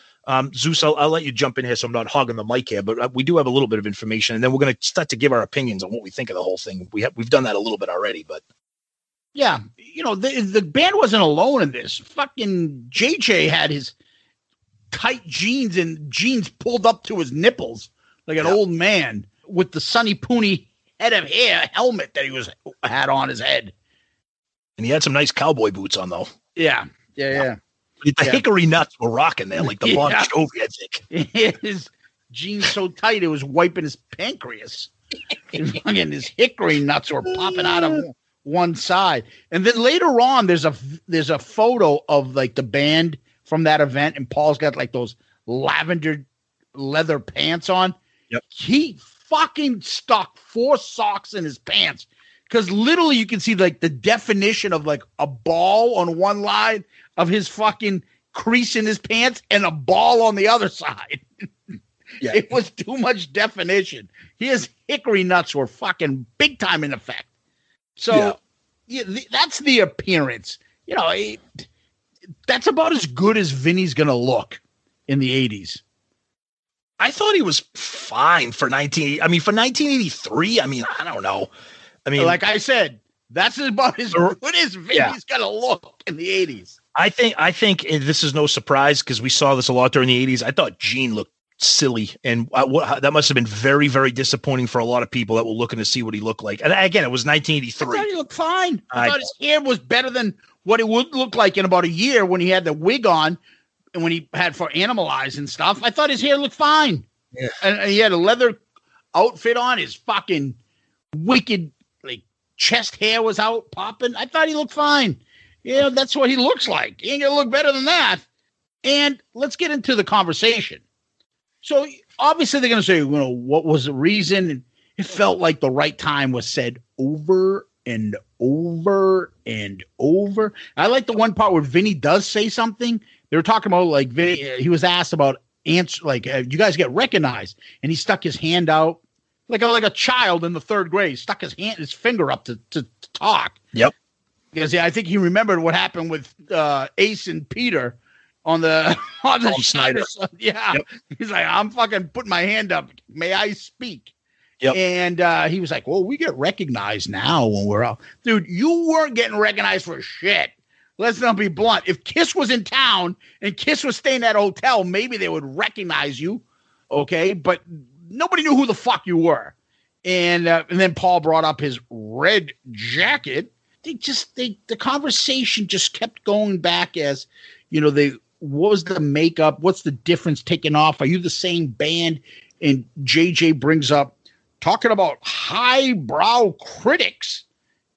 Zeus, I'll let you jump in here so I'm not hogging the mic here, but we do have a little bit of information, and then we're going to start to give our opinions on what we think of the whole thing. We've done that a little bit already, but. Yeah, you know, the band wasn't alone in this. Fucking JJ had his tight jeans and jeans pulled up to his nipples like an old man with the Sonny Pooney head of hair helmet that he had on his head. And he had some nice cowboy boots on, though. Yeah. The hickory nuts were rocking there, like the Bon Jovi, I think. His jeans so tight, it was wiping his pancreas. His hickory nuts were popping out of one side. And then later on, there's a photo of like the band from that event, and Paul's got like those lavender leather pants on. Yep. He fucking stuck 4 socks in his pants because literally you can see like the definition of like a ball on one line of his fucking crease in his pants and a ball on the other side. Yeah. It was too much definition. His hickory nuts were fucking big time in effect. So that's the appearance. You know, that's about as good as Vinny's going to look in the 80s. I thought he was fine for 1983. I mean, I don't know. I mean, like I said, that's about as good as Vinny's going to look in the 80s. I think this is no surprise because we saw this a lot during the 80s. I thought Gene looked silly, and that must have been very, very disappointing for a lot of people that were looking to see what he looked like. And again, it was 1983. I thought he looked fine. I thought his hair was better than what it would look like in about a year when he had the wig on and when he had for Animalize and stuff. I thought his hair looked fine. Yeah. And he had a leather outfit on. His fucking wicked like chest hair was out popping. I thought he looked fine. Yeah, that's what he looks like. He ain't gonna look better than that. And let's get into the conversation. So obviously they're going to say, you know, what was the reason? And it felt like the right time was said over and over and over. I like the one part where Vinny does say something. They were talking about like he was asked about answer, like you guys get recognized, and he stuck his hand out like a child in the 3rd grade. He stuck his finger up to talk. Yep. Because I think he remembered what happened with Ace and Peter. On the Schneider. Yeah. Yep. He's like, I'm fucking putting my hand up. May I speak? Yep. And he was like, well, we get recognized now when we're out. Dude, you weren't getting recognized for shit. Let's not be blunt. If Kiss was in town and Kiss was staying at a hotel, maybe they would recognize you. Okay. But nobody knew who the fuck you were. And then Paul brought up his red jacket. The conversation just kept going back as, you know, what was the makeup? What's the difference taken off? Are you the same band? And JJ brings up talking about highbrow critics,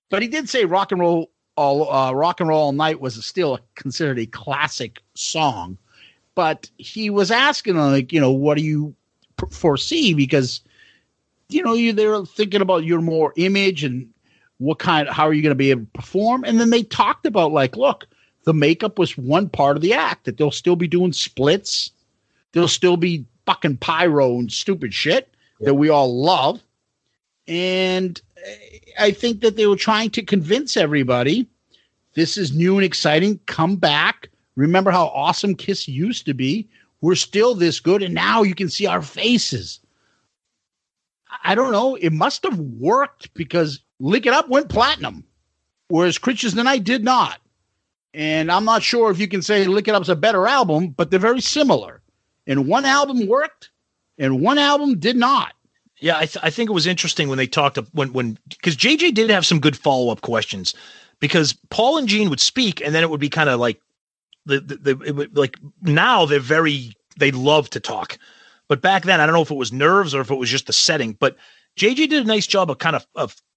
but he did say Rock and Roll Rock and Roll All Night was still considered a classic song. But he was asking, like, what do you foresee? Because, they're thinking about your more image and how are you going to be able to perform? And then they talked about, like, look, the makeup was one part of the act, that they'll still be doing splits. There'll still be fucking pyro and stupid shit that we all love. And I think that they were trying to convince everybody this is new and exciting. Come back. Remember how awesome KISS used to be. We're still this good, and now you can see our faces. I don't know. It must have worked because Lick It Up went platinum, whereas Creatures of the Night did not. And I'm not sure if you can say Lick It Up's a better album, but they're very similar. And one album worked, and one album did not. Yeah, I think it was interesting when they talked when because JJ did have some good follow-up questions, because Paul and Gene would speak, and then it would be kind of like it would, like, now they love to talk, but back then I don't know if it was nerves or if it was just the setting. But JJ did a nice job of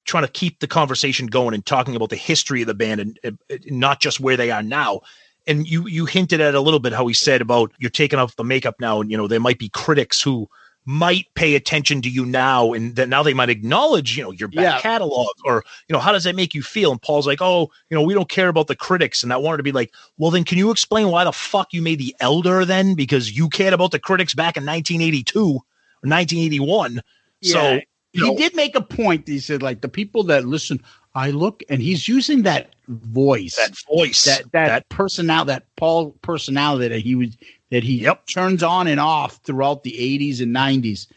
trying to keep the conversation going and talking about the history of the band and not just where they are now. And you hinted at a little bit how he said about you're taking off the makeup now, and there might be critics who might pay attention to you now, and then now they might acknowledge, your back catalog, or, how does that make you feel? And Paul's like, oh, we don't care about the critics. And I wanted to be like, well, then can you explain why the fuck you made The Elder then? Because you cared about the critics back in 1982 or 1981. Yeah. So he did make a point. He said, like, the people that listen, I look, and he's using that voice, that personality, that Paul personality that he turns on and off throughout the 80s and 90s.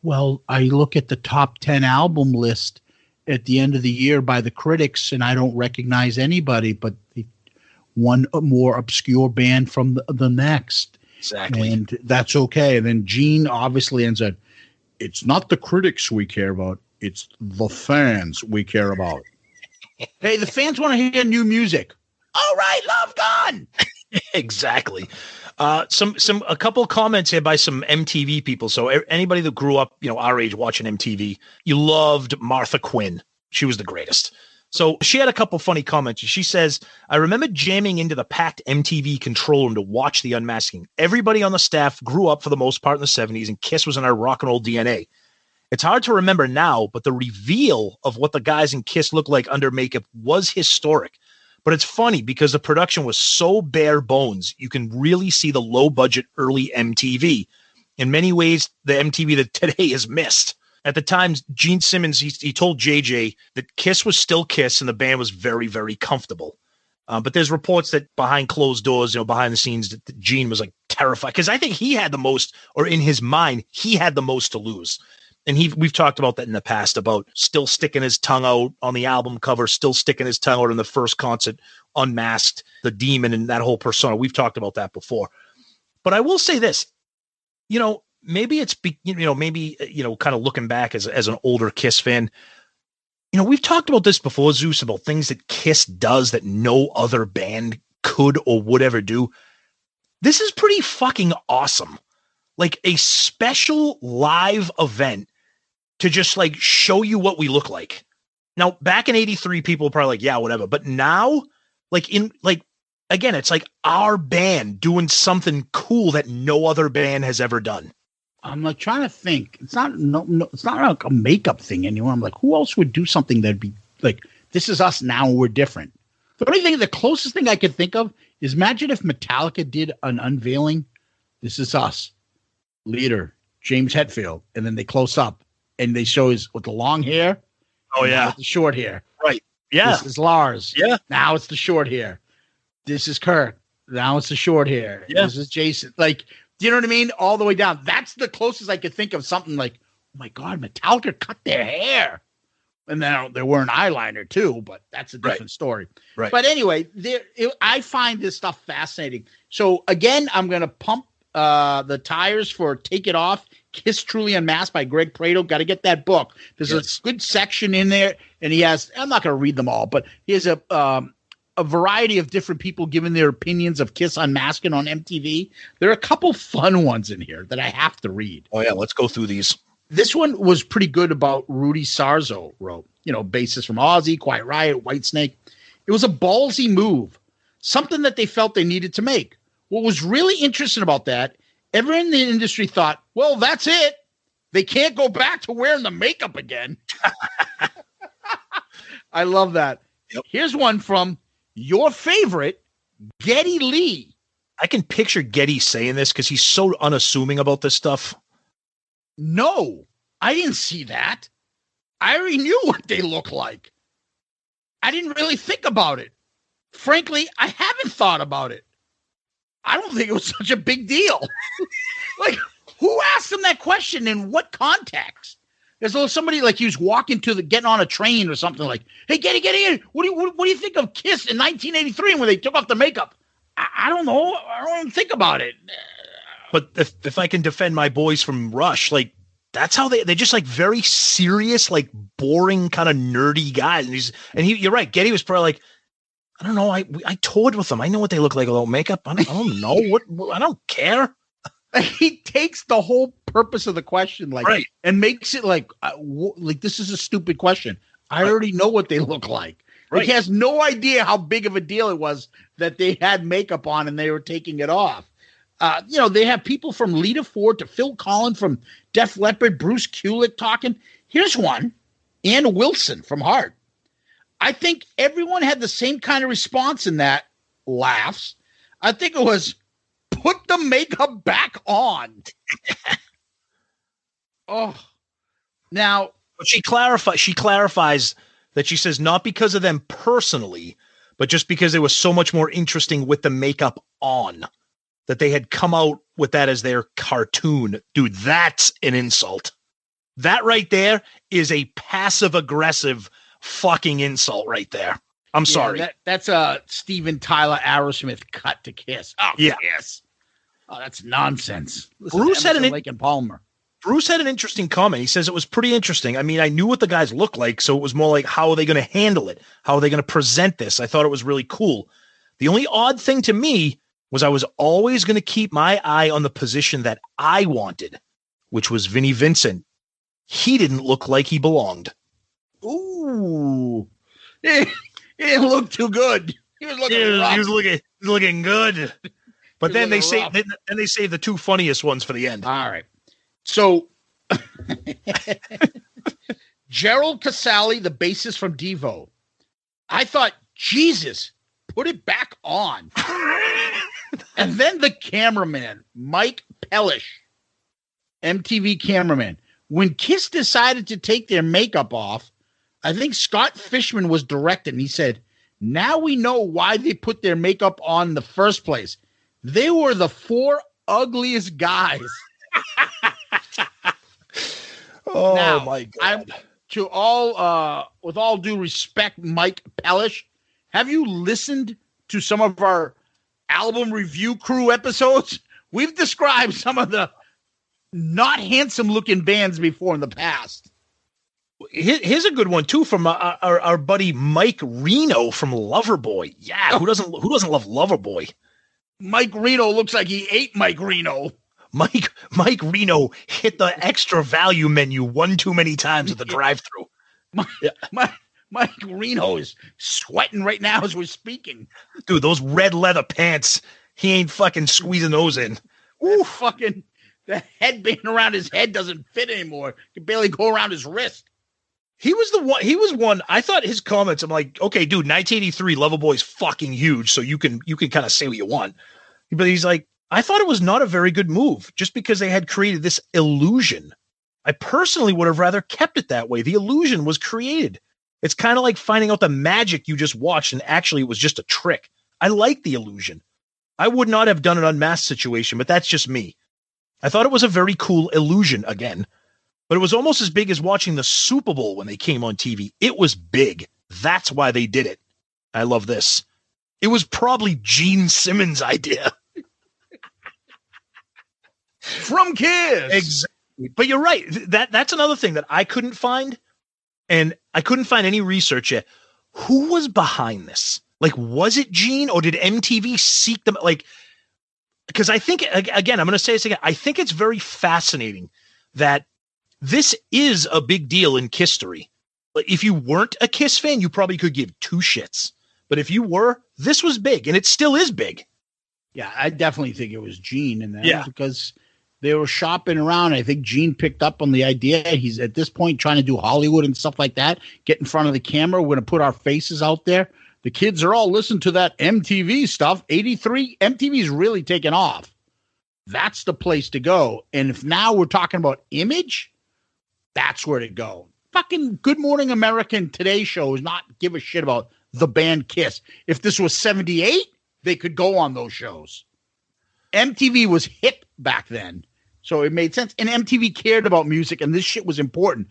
Well, I look at the top 10 album list at the end of the year by the critics, and I don't recognize anybody but one more obscure band from the next. Exactly. And that's okay. And then Gene obviously ends up, it's not the critics we care about, it's the fans we care about. Hey, the fans want to hear new music. All right, Love Gun. Exactly. A couple of comments here by some MTV people. So anybody that grew up, our age watching MTV, you loved Martha Quinn. She was the greatest. So she had a couple funny comments. She says, I remember jamming into the packed MTV control room to watch The Unmasking. Everybody on the staff grew up for the most part in the 70s, and KISS was in our rock and roll DNA. It's hard to remember now, but the reveal of what the guys in KISS looked like under makeup was historic. But it's funny because the production was so bare bones, you can really see the low budget early MTV. In many ways, the MTV that today is missed. At the time, Gene Simmons, he told JJ that KISS was still KISS and the band was very, very comfortable. But there's reports that behind closed doors, behind the scenes, that Gene was like terrified, because I think he had the most, or in his mind, he had the most to lose. And we've talked about that in the past, about still sticking his tongue out on the album cover, still sticking his tongue out in the first concert, unmasked, the demon and that whole persona. We've talked about that before. But I will say this, maybe it's, kind of looking back as an older KISS fan, we've talked about this before, Zeus, about things that KISS does that no other band could or would ever do. This is pretty fucking awesome. Like a special live event to just like show you what we look like. Now, back in 83, people were probably like, yeah, whatever. But now, again, it's like our band doing something cool that no other band has ever done. I'm like trying to think. It's not like a makeup thing anymore. I'm like, who else would do something that'd be like, this is us now, we're different. The closest thing I could think of is, imagine if Metallica did an unveiling. This is us. Leader, James Hetfield. And then they close up and they show his with the long hair. Oh, yeah. With the short hair. Right. Yeah. This is Lars. Yeah. Now it's the short hair. This is Kirk. Now it's the short hair. Yeah. This is Jason. Like, do you know what I mean? All the way down. That's the closest I could think of something like, oh my God, Metallica cut their hair. And then they were an eyeliner too, but that's a different story. Right. But anyway, I find this stuff fascinating. So again, I'm going to pump the tires for Take It Off, KISS Truly Unmasked by Greg Prato. Got to get that book. There's a good section in there, and he has, I'm not going to read them all, but he has a variety of different people giving their opinions of KISS Unmasking on MTV. There are a couple fun ones in here that I have to read. Oh, yeah, let's go through these. This one was pretty good about Rudy Sarzo wrote, bassist from Ozzy, Quiet Riot, Whitesnake. It was a ballsy move, something that they felt they needed to make. What was really interesting about that, everyone in the industry thought, well, that's it. They can't go back to wearing the makeup again. I love that. Yep. Here's one from your favorite, Geddy Lee. I can picture Geddy saying this because he's so unassuming about this stuff. No, I didn't see that. I already knew what they look like. I didn't really think about it. Frankly, I haven't thought about it. I don't think it was such a big deal. Like, who asked him that question in what context? There's a little somebody like he was walking getting on a train or something like, hey, Geddy, what do you think of KISS in 1983 when they took off the makeup? I don't know. I don't even think about it. But if I can defend my boys from Rush, like that's how they're just like very serious, like boring kind of nerdy guys. And you're right. Geddy was probably like, I don't know. I toured with them. I know what they look like without makeup. I don't know what I don't care. He takes the whole purpose of the question, like, right, and makes it like this is a stupid question. I already know what they look like. Right. Like, he has no idea how big of a deal it was that they had makeup on and they were taking it off. They have people from Lita Ford to Phil Collins from Def Leppard, Bruce Kulick talking. Here's one, Ann Wilson from Heart. I think everyone had the same kind of response in that. Laughs. I think it was, put the makeup back on. Oh, now, but she clarifies that she says not because of them personally, but just because it was so much more interesting with the makeup on, that they had come out with that as their cartoon. Dude, that's an insult. That right there is a passive aggressive fucking insult right there. I'm sorry. That's a Steven Tyler Aerosmith cut to KISS. Oh, yeah. KISS. Oh, that's nonsense. Bruce had Lake and Palmer. Bruce had an interesting comment. He says it was pretty interesting. I mean, I knew what the guys looked like, so it was more like, how are they going to handle it? How are they going to present this? I thought it was really cool. The only odd thing to me was I was always going to keep my eye on the position that I wanted, which was Vinnie Vincent. He didn't look like he belonged. Ooh. He didn't look too good. He was looking rough. He was looking good. But then they say the two funniest ones for the end. All right. So Gerald Casale, the bassist from Devo. I thought, Jesus, put it back on. And then the cameraman, Mike Pellish, MTV cameraman. When KISS decided to take their makeup off, I think Scott Fishman was directing. And he said, now we know why they put their makeup on in the first place. They were the four ugliest guys. Oh, now, my God. With all due respect, Mike Pellish, have you listened to some of our album review crew episodes? We've described some of the not handsome looking bands before in the past. Here's a good one too from our buddy Mike Reno from Loverboy. Yeah, who doesn't love Loverboy? Mike Reno looks like he ate Mike Reno. Mike Reno hit the extra value menu one too many times at the drive-thru. Mike Reno is sweating right now as we're speaking. Dude, those red leather pants, he ain't fucking squeezing those in. Ooh, fucking the headband around his head doesn't fit anymore. He can barely go around his wrist. He was one. I thought his comments, I'm like, okay, dude, 1983 Loverboy's fucking huge, so you can kind of say what you want. But he's like, I thought it was not a very good move just because they had created this illusion. I personally would have rather kept it that way. The illusion was created. It's kind of like finding out the magic you just watched and actually it was just a trick. I like the illusion. I would not have done an unmasked situation, but that's just me. I thought it was a very cool illusion again, but it was almost as big as watching the Super Bowl when they came on TV. It was big. That's why they did it. I love this. It was probably Gene Simmons' idea. From KISS. Exactly. But you're right. That's another thing that I couldn't find, and I couldn't find any research yet. Who was behind this? Like, was it Gene, or did MTV seek them? Like, because I think, again, I'm going to say this again. I think it's very fascinating that this is a big deal in KISS history. Like, if you weren't a KISS fan, you probably could give two shits. But if you were, this was big, and it still is big. Yeah, I definitely think it was Gene in that. Yeah. Because they were shopping around. I think Gene picked up on the idea. He's at this point trying to do Hollywood and stuff like that. Get in front of the camera. We're going to put our faces out there. The kids are all listening to that MTV stuff. 83, MTV's really taken off. That's the place to go. And if now we're talking about image, that's where to go. Fucking Good Morning America and Today Show is not give a shit about the band Kiss. If this was 78, they could go on those shows. MTV was hip back then, so it made sense. And MTV cared about music, and this shit was important.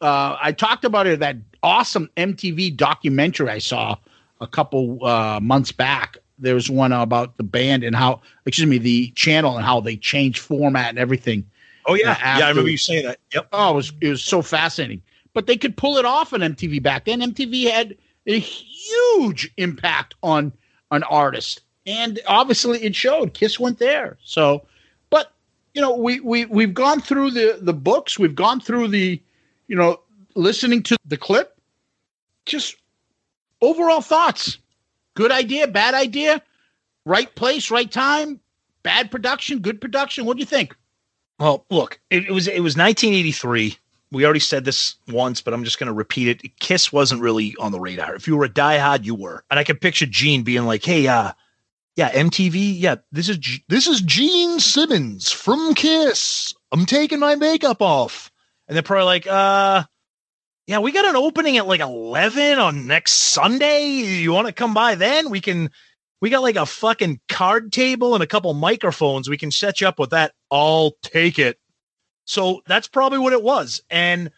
I talked about it, that awesome MTV documentary I saw a couple months back. There was one about the band and how, the channel and how they changed format and everything. Oh, yeah. I remember you saying that. Yep. Oh, it was so fascinating. But they could pull it off on MTV back then. MTV had a huge impact on an artist. And obviously it showed. Kiss went there. So, but, we've gone through the books. We've gone through the, listening to the clip. Just overall thoughts. Good idea, bad idea, right place, right time, bad production, good production. What do you think? Well, look, it was 1983. We already said this once, but I'm just going to repeat it. Kiss wasn't really on the radar. If you were a diehard, you were. And I could picture Gene being like, "Hey, MTV, this is Gene Simmons from Kiss. I'm taking my makeup off." And they're probably like, "Yeah, we got an opening at like 11 on next Sunday. You want to come by then? We got like a fucking card table and a couple microphones. We can set you up with that. I'll take it." So that's probably what it was. And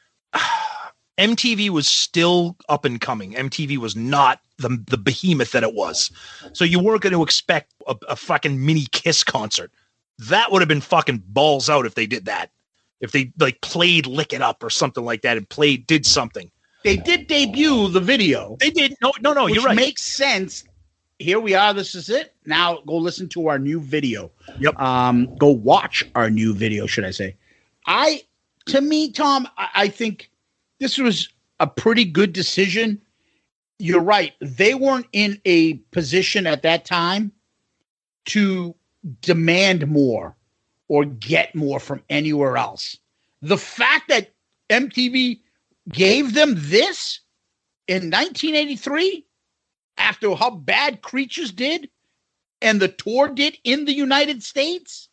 MTV was still up and coming. MTV was not the behemoth that it was. So you weren't going to expect a fucking mini Kiss concert. That would have been fucking balls out if they did that. If they like played Lick It Up or something like that and did something. They did debut the video. They did. No, you're right. Makes sense. Here we are. This is it. Now go listen to our new video. Yep. Go watch our new video, should I say. To me, Tom, I think this was a pretty good decision. You're right. They weren't in a position at that time to demand more or get more from anywhere else. The fact that MTV gave them this in 1983 after how bad Creatures did and the tour did in the United States,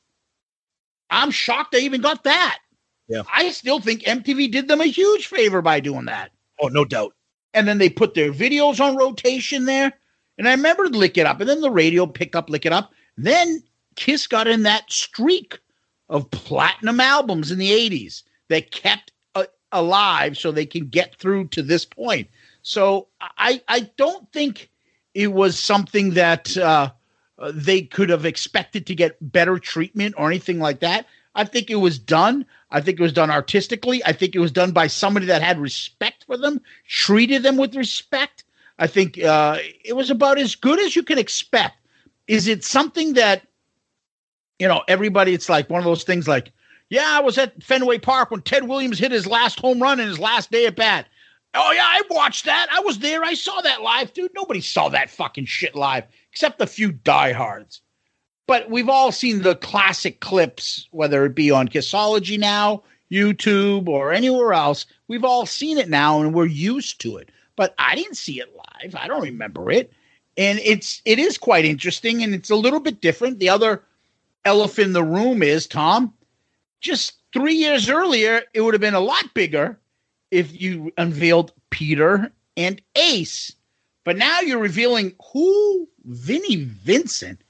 I'm shocked they even got that. Yeah. I still think MTV did them a huge favor by doing that. Oh, no doubt. And then they put their videos on rotation there. And I remember Lick It Up. And then the radio picked up Lick It Up. Then Kiss got in that streak of platinum albums in the 80s that kept alive so they can get through to this point. So I don't think it was something that they could have expected to get better treatment or anything like that. I think it was done. I think it was done artistically. I think it was done by somebody that had respect for them, treated them with respect. I think it was about as good as you can expect. Is it something that, everybody, it's like one of those things like, yeah, I was at Fenway Park when Ted Williams hit his last home run in his last day at bat. Oh, yeah, I watched that. I was there. I saw that live, dude. Nobody saw that fucking shit live except a few diehards. But we've all seen the classic clips, whether it be on Kissology now, YouTube, or anywhere else. We've all seen it now, and we're used to it. But I didn't see it live. I don't remember it. And it is quite interesting, and it's a little bit different. The other elephant in the room is, Tom, just 3 years earlier, it would have been a lot bigger if you unveiled Peter and Ace. But now you're revealing who? Vinnie Vincent.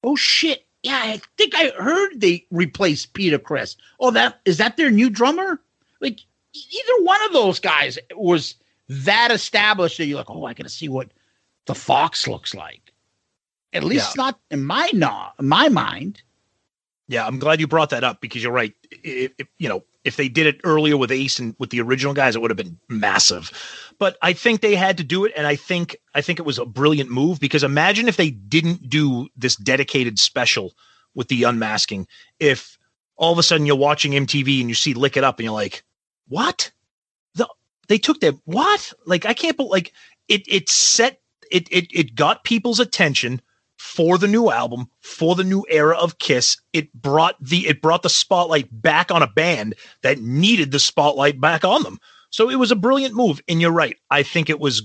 Oh, shit. Yeah, I think I heard they replaced Peter Criss. Oh, is that their new drummer? Like, either one of those guys was that established that you're like, oh, I got to see what the Fox looks like. At least not in my mind. Yeah, I'm glad you brought that up because you're right. If they did it earlier with Ace and with the original guys, it would have been massive. But I think they had to do it, and I think it was a brilliant move because imagine if they didn't do this dedicated special with the unmasking. If all of a sudden you're watching MTV and you see Lick It Up and you're like, what? They took that? What? Like, I can't believe, like, it set it got people's attention for the new album, for the new era of Kiss. It brought the spotlight back on a band that needed the spotlight back on them. So it was a brilliant move. And you're right. I think it was,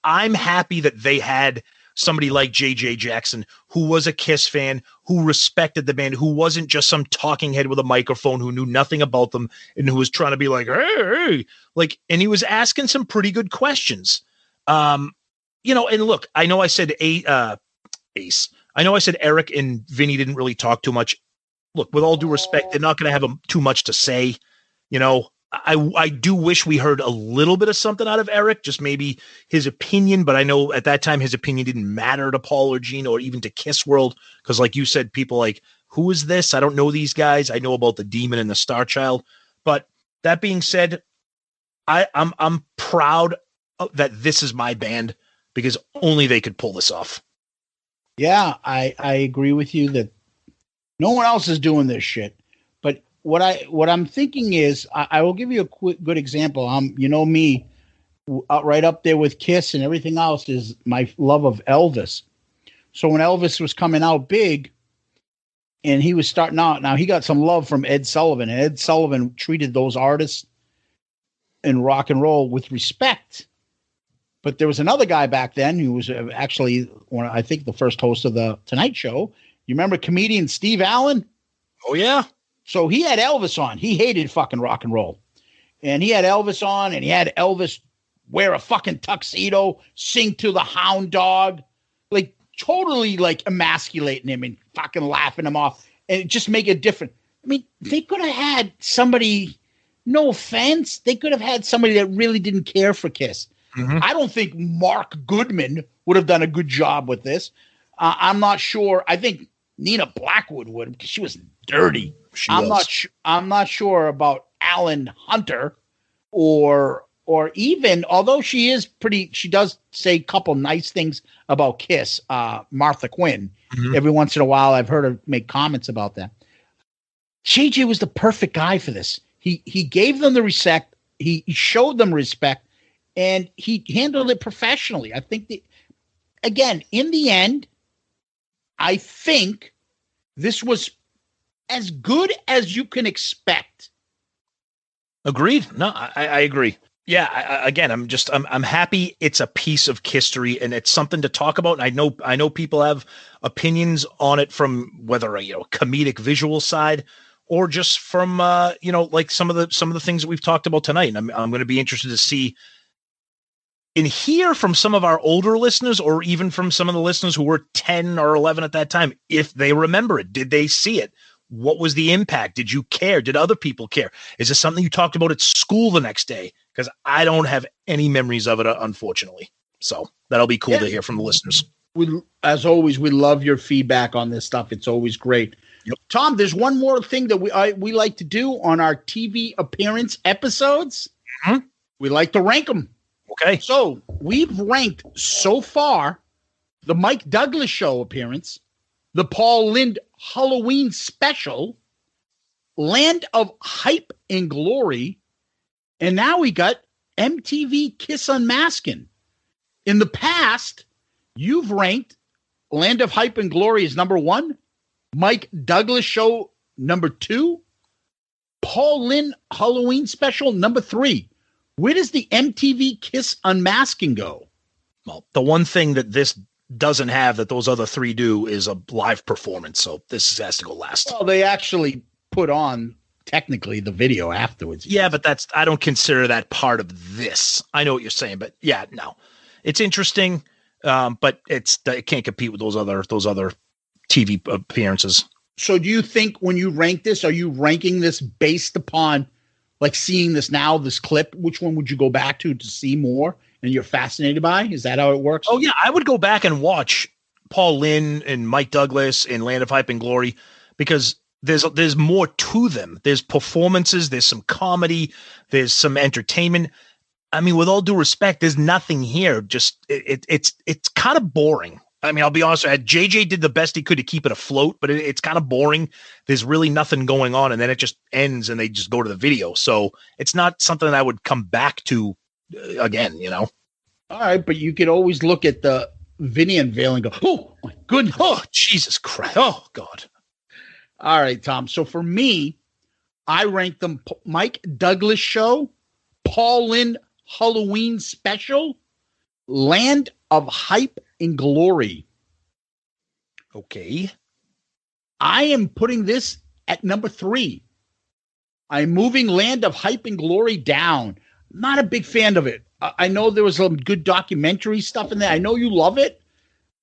I'm happy that they had somebody like JJ Jackson, who was a Kiss fan, who respected the band, who wasn't just some talking head with a microphone, who knew nothing about them, and who was trying to be like, hey, like, and he was asking some pretty good questions. And look, I know I said Ace. I know I said Eric and Vinny didn't really talk too much. Look, with all due respect, they're not going to have too much to say. I do wish we heard a little bit of something out of Eric, just maybe his opinion. But I know at that time his opinion didn't matter to Paul or Gene or even to Kiss World, because, like you said, people like, who is this? I don't know these guys. I know about the Demon and the Starchild. But that being said, I'm proud that this is my band, because only they could pull this off. Yeah, I agree with you that no one else is doing this shit. But what I'm thinking is, I will give you a good example. Me, right up there with Kiss and everything else is my love of Elvis. So when Elvis was coming out big and he was starting out, now he got some love from Ed Sullivan, and Ed Sullivan treated those artists in rock and roll with respect. But there was another guy back then who was actually I think the first host of the Tonight Show. You remember comedian Steve Allen? Oh, yeah. So he had Elvis on. He hated fucking rock and roll. And he had Elvis on, and he had Elvis wear a fucking tuxedo, sing to the Hound Dog, like totally like emasculating him and fucking laughing him off, and just make it different. I mean, they could have had somebody, no offense, they could have had somebody that really didn't care for Kiss. Mm-hmm. I don't think Mark Goodman would have done a good job with this. I'm not sure. I think Nina Blackwood would, because she was dirty. I'm not sure about Alan Hunter or even, although she is pretty, she does say a couple nice things about Kiss, Martha Quinn. Mm-hmm. Every once in a while, I've heard her make comments about that. JJ was the perfect guy for this. He gave them the respect. He showed them respect, and he handled it professionally. I think again, in the end, I think this was as good as you can expect. Agreed. No, I agree. Yeah. I'm happy it's a piece of history, and it's something to talk about. And I know people have opinions on it from whether comedic visual side, or just from like some of the things that we've talked about tonight. And I'm going to be interested to see and hear from some of our older listeners, or even from some of the listeners who were 10 or 11 at that time, if they remember it. Did they see it? What was the impact? Did you care? Did other people care? Is this something you talked about at school the next day? Because I don't have any memories of it, unfortunately. So that'll be cool to hear from the listeners. As always, we love your feedback on this stuff. It's always great. Yep. Tom, there's one more thing that we like to do on our TV appearance episodes. Mm-hmm. We like to rank them. Okay. So we've ranked so far the Mike Douglas Show appearance, the Paul Lynde Halloween special, Land of Hype and Glory, and now we got MTV KISS Unmasking. In the past, you've ranked Land of Hype and Glory as number 1, Mike Douglas Show number 2, Paul Lynde Halloween special number 3. Where does the MTV KISS Unmasking go? Well, the one thing that this doesn't have that those other 3 do is a live performance. So this has to go last. Well, they actually put on technically the video afterwards. Yeah, but I don't consider that part of this. I know what you're saying, but yeah, no, it's interesting. But it can't compete with those other TV appearances. So do you think when you rank this, are you ranking this based upon like seeing this now, this clip? Which one would you go back to see more and you're fascinated by? Is that how it works? Oh, yeah. I would go back and watch Paul Lynde and Mike Douglas and Land of Hype and Glory, because there's more to them. There's performances, there's some comedy, there's some entertainment. I mean, with all due respect, there's nothing here. Just it's kind of boring. I mean, I'll be honest, JJ did the best he could to keep it afloat, but it's kind of boring. There's really nothing going on, and then it just ends and they just go to the video. So it's not something that I would come back to again, All right, but you could always look at the Vinnie unveil and go, oh, my goodness. Oh, Jesus Christ. Oh, God. All right, Tom. So for me, I ranked them Mike Douglas Show, Paul Lynde Halloween Special, Land of Hype and Glory. Okay. I am putting this at number 3. I'm moving Land of Hype and Glory down. Not a big fan of it. I know there was some good documentary stuff in there. I know you love it.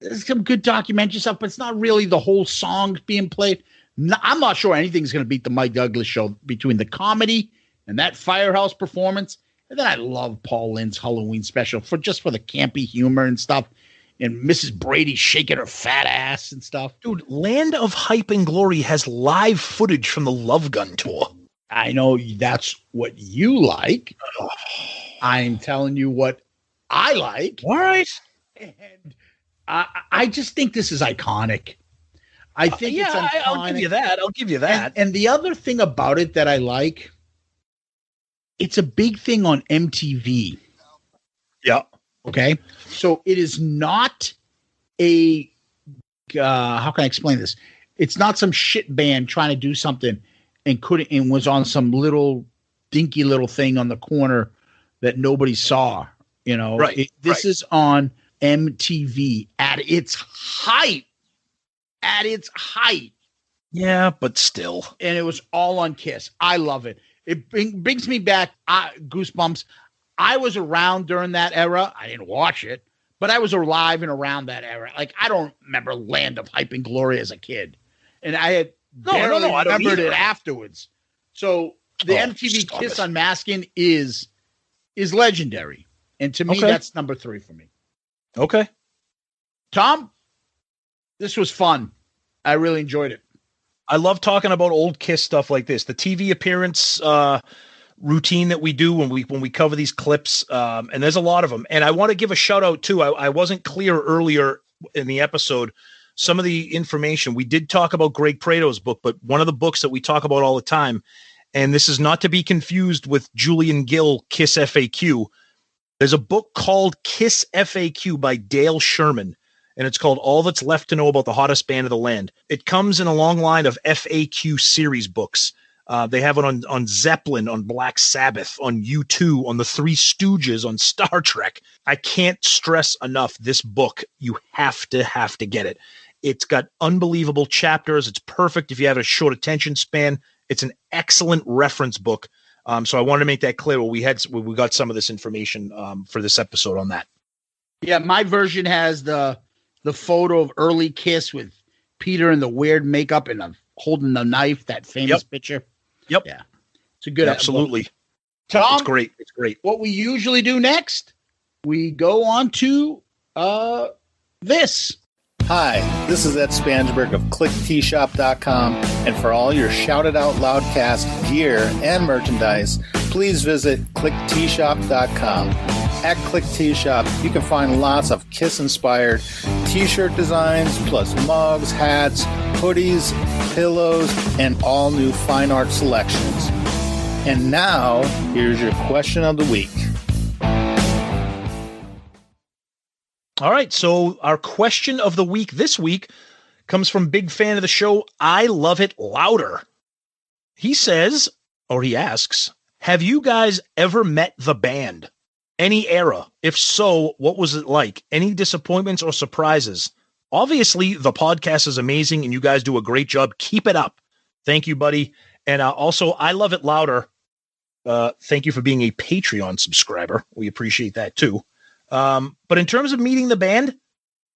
There's some good documentary stuff, but it's not really the whole song being played. No, I'm not sure anything's going to beat the Mike Douglas Show between the comedy and that Firehouse performance. And then I love Paul Lynde's Halloween Special for the campy humor and stuff. And Mrs. Brady shaking her fat ass and stuff. Dude, Land of Hype and Glory has live footage from the Love Gun tour. I know that's what you like. I'm telling you what I like. All right. And I just think this is iconic. I think it's iconic. I'll give you that. And the other thing about it that I like, it's a big thing on MTV. Yeah. Okay. So it is not a, how can I explain this? It's not some shit band trying to do something and was on some little dinky little thing on the corner that nobody saw, Right. This is on MTV at its height. At its height. Yeah, but still. And it was all on KISS. I love it. It brings me back goosebumps. I was around during that era. I didn't watch it, but I was alive and around that era. Like, I don't remember Land of Hype and Glory as a kid. And I had barely remembered it afterwards. So the MTV KISS Unmasking is legendary. And to me, that's number 3 for me. Okay. Tom, this was fun. I really enjoyed it. I love talking about old KISS stuff like this. The TV appearance routine that we do when we cover these clips, and there's a lot of them. And I want to give a shout out too. I wasn't clear earlier in the episode. Some of the information we did talk about Greg Prado's book, but one of the books that we talk about all the time, and this is not to be confused with Julian Gill KISS FAQ. There's a book called KISS FAQ by Dale Sherman. And it's called All That's Left to Know About the Hottest Band of the Land. It comes in a long line of FAQ series books. They have it on Zeppelin, on Black Sabbath, on U2, on the Three Stooges, on Star Trek. I can't stress enough this book. You have to get it. It's got unbelievable chapters. It's perfect if you have a short attention span. It's an excellent reference book. So I wanted to make that clear. We got some of this information for this episode on that. Yeah, my version has the photo of early KISS with Peter in the weird makeup and holding the knife, that famous picture. Yep. Yeah. It's a good absolutely. Tom, it's great. It's great. What we usually do next, we go on to this. Hi, this is Ed Spansberg of ClickTshop.com, and for all your Shouted Out Loudcast gear and merchandise, please visit ClickTshop.com. At Click T-Shop, you can find lots of KISS-inspired t-shirt designs, plus mugs, hats, hoodies, pillows, and all new fine art selections. And now, here's your question of the week. All right, so our question of the week this week comes from big fan of the show, I Love It Louder. He says, or he asks, have you guys ever met the band? Any era? If so, what was it like? Any disappointments or surprises? Obviously, the podcast is amazing and you guys do a great job. Keep it up. Thank you, buddy. And also, I Love It Louder. Thank you for being a Patreon subscriber. We appreciate that too. But in terms of meeting the band,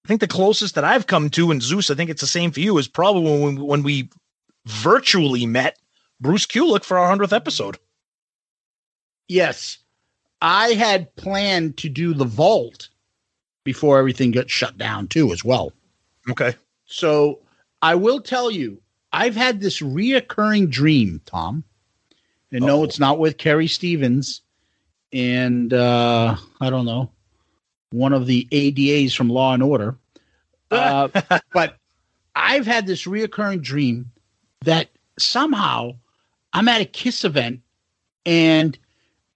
I think the closest that I've come to, and Zeus, I think it's the same for you, is probably when we virtually met Bruce Kulick for our 100th episode. Yes. I had planned to do the Vault before everything got shut down too, as well. Okay. So I will tell you, I've had this reoccurring dream, Tom. And no, it's not with Kerry Stevens and I don't know, one of the ADAs from Law and Order. But I've had this reoccurring dream that somehow I'm at a KISS event and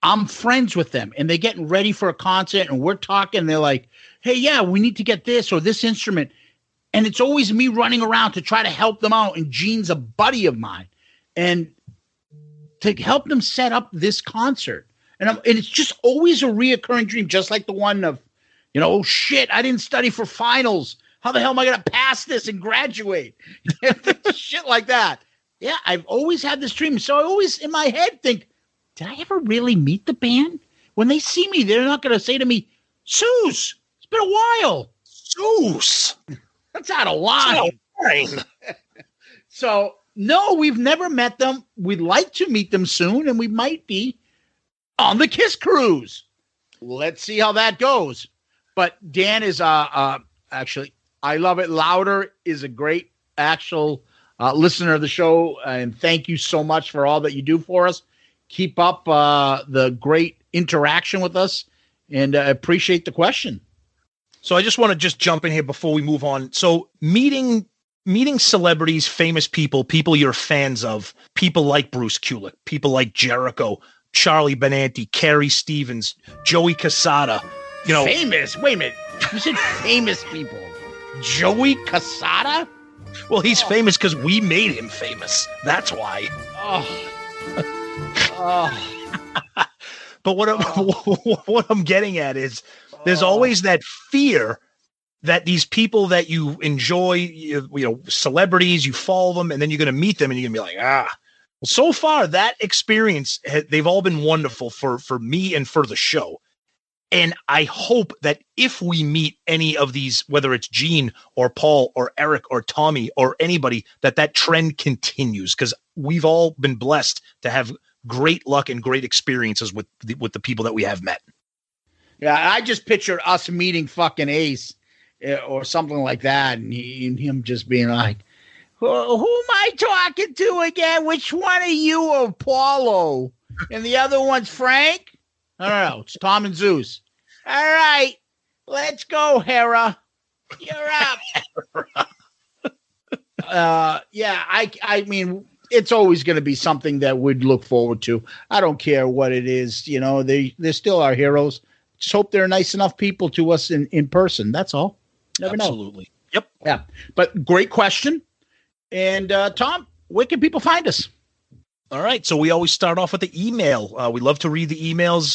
I'm friends with them and they're getting ready for a concert and we're talking. They're like, hey, yeah, we need to get this or this instrument. And it's always me running around to try to help them out. And Gene's a buddy of mine. And to help them set up this concert. And it's just always a reoccurring dream, just like the one of, oh, shit, I didn't study for finals. How the hell am I going to pass this and graduate? Shit like that. Yeah, I've always had this dream. So I always, in my head, think, did I ever really meet the band? When they see me, they're not going to say to me, Zeus, it's been a while. Zeus. That's out of line. So, no, we've never met them. We'd like to meet them soon, and we might be on the KISS cruise. Let's see how that goes. But Dan is actually, I Love It Louder is a great actual listener of the show, and thank you so much for all that you do for us. Keep up the great interaction with us, and appreciate the question. So I just want to jump in here before we move on. So meeting celebrities, famous people you're fans of, people like Bruce Kulick, people like Jericho, Charlie Benanti, Carrie Stevens, Joey Casada, Famous? Wait a minute. You said famous people. Joey Casada? Well, he's famous because we made him famous. That's why. But what I'm getting at is there's always that fear that these people that you enjoy, celebrities, you follow them, and then you're going to meet them, and you're going to be like, Well, so far, that experience, they've all been wonderful for me and for the show. And I hope that if we meet any of these, whether it's Gene or Paul or Eric or Tommy or anybody, that trend continues, because we've all been blessed to have great luck and great experiences with the people that we have met. Yeah, I just pictured us meeting fucking Ace or something like that, and him just being like, who am I talking to again? Which one of you are Paulo? And the other one's Frank? I don't know. It's Tom and Zeus. All right, let's go, Hera. You're up. Yeah, I mean, it's always going to be something that we'd look forward to. I don't care what it is. They're still our heroes. Just hope they're nice enough people to us in person. That's all. Never Absolutely. know. Yep. Yeah. But great question. And Tom, where can people find us? All right. So we always start off with the email. We love to read the emails.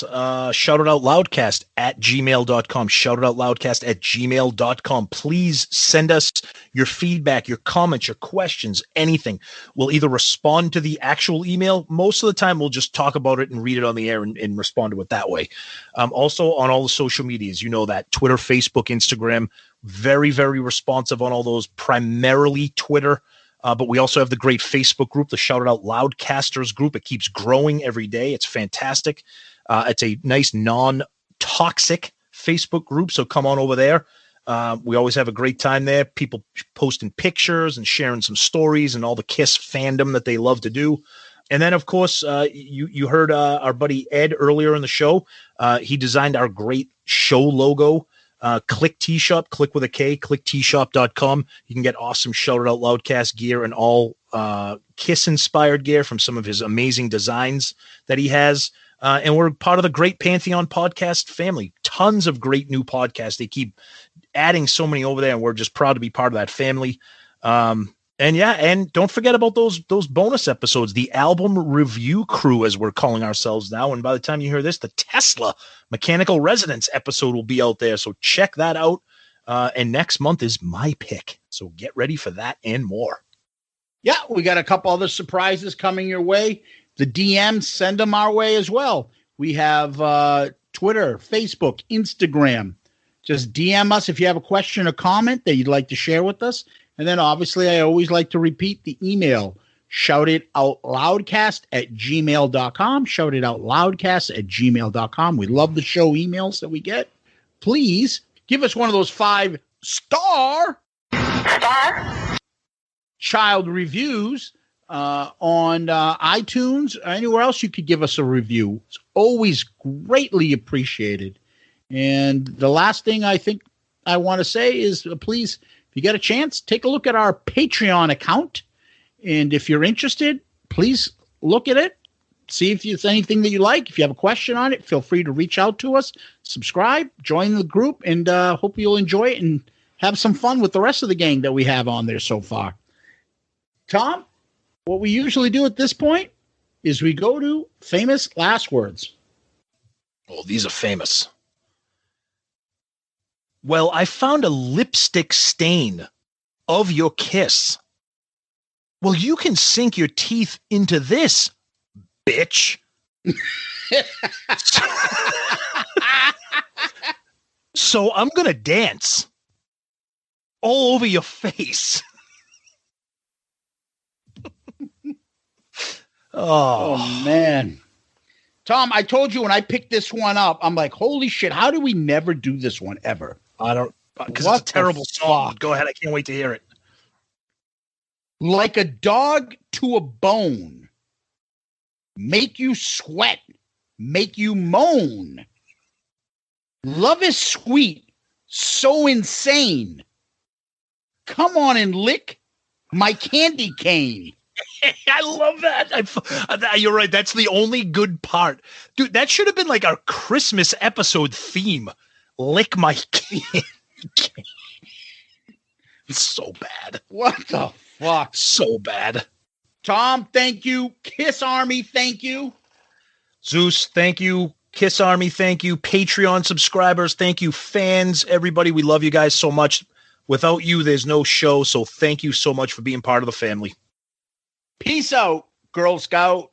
Shout it out loudcast at gmail.com. Shout it out loudcast at gmail.com. Please send us your feedback, your comments, your questions, anything. We'll either respond to the actual email. Most of the time, we'll just talk about it and read it on the air and respond to it that way. Also on all the social medias, that Twitter, Facebook, Instagram, very, very responsive on all those, primarily Twitter. But we also have the great Facebook group, the Shout It Out Loudcasters group. It keeps growing every day. It's fantastic. It's a nice, non-toxic Facebook group, so come on over there. We always have a great time there. People posting pictures and sharing some stories and all the KISS fandom that they love to do. And then, of course, you heard our buddy Ed earlier in the show. He designed our great show logo. Click T-Shop, click with a K, clicktshop.com. You can get awesome Shout It Out Loudcast gear and all KISS-inspired gear from some of his amazing designs that he has. And we're part of the Great Pantheon podcast family. Tons of great new podcasts. They keep adding so many over there, and we're just proud to be part of that family. And don't forget about those bonus episodes, the album review crew, as we're calling ourselves now. And by the time you hear this, the Tesla Mechanical Resonance episode will be out there. So check that out. And next month is my pick. So get ready for that and more. Yeah, we got a couple other surprises coming your way. The DMs, send them our way as well. We have Twitter, Facebook, Instagram. Just DM us if you have a question or comment that you'd like to share with us. And then obviously I always like to repeat the email, shoutitoutloudcast@gmail.com, shoutitoutloudcast@gmail.com. We love the show emails that we get. Please give us one of those 5-star child reviews on iTunes or anywhere else you could give us a review. It's always greatly appreciated. And the last thing I think I want to say is please, if you get a chance, take a look at our Patreon account. And if you're interested, please look at it. see if there's anything that you like. If you have a question on it, feel free to reach out to us, subscribe, join the group, and hope you'll enjoy it and have some fun with the rest of the gang that we have on there so far. Tom, what we usually do at this point is we go to famous last words. Oh, these are famous. Well, I found a lipstick stain of your kiss. Well, you can sink your teeth into this, bitch. So I'm going to dance all over your face. Oh, man. Tom, I told you when I picked this one up, I'm like, holy shit, how do we never do this one ever? I don't, because it's a terrible song. Go ahead. I can't wait to hear it. Like a dog to a bone. Make you sweat. Make you moan. Love is sweet. So insane. Come on and lick my candy cane. I love that. You're right. That's the only good part. Dude, that should have been like our Christmas episode theme. Lick my candy cane. It's so bad. What the fuck? So bad. Tom, thank you. Kiss Army, thank you. Zeus, thank you. Kiss Army, thank you. Patreon subscribers, thank you. Fans, everybody, we love you guys so much. Without you, there's no show, so thank you so much for being part of the family. Peace out, Girl Scout.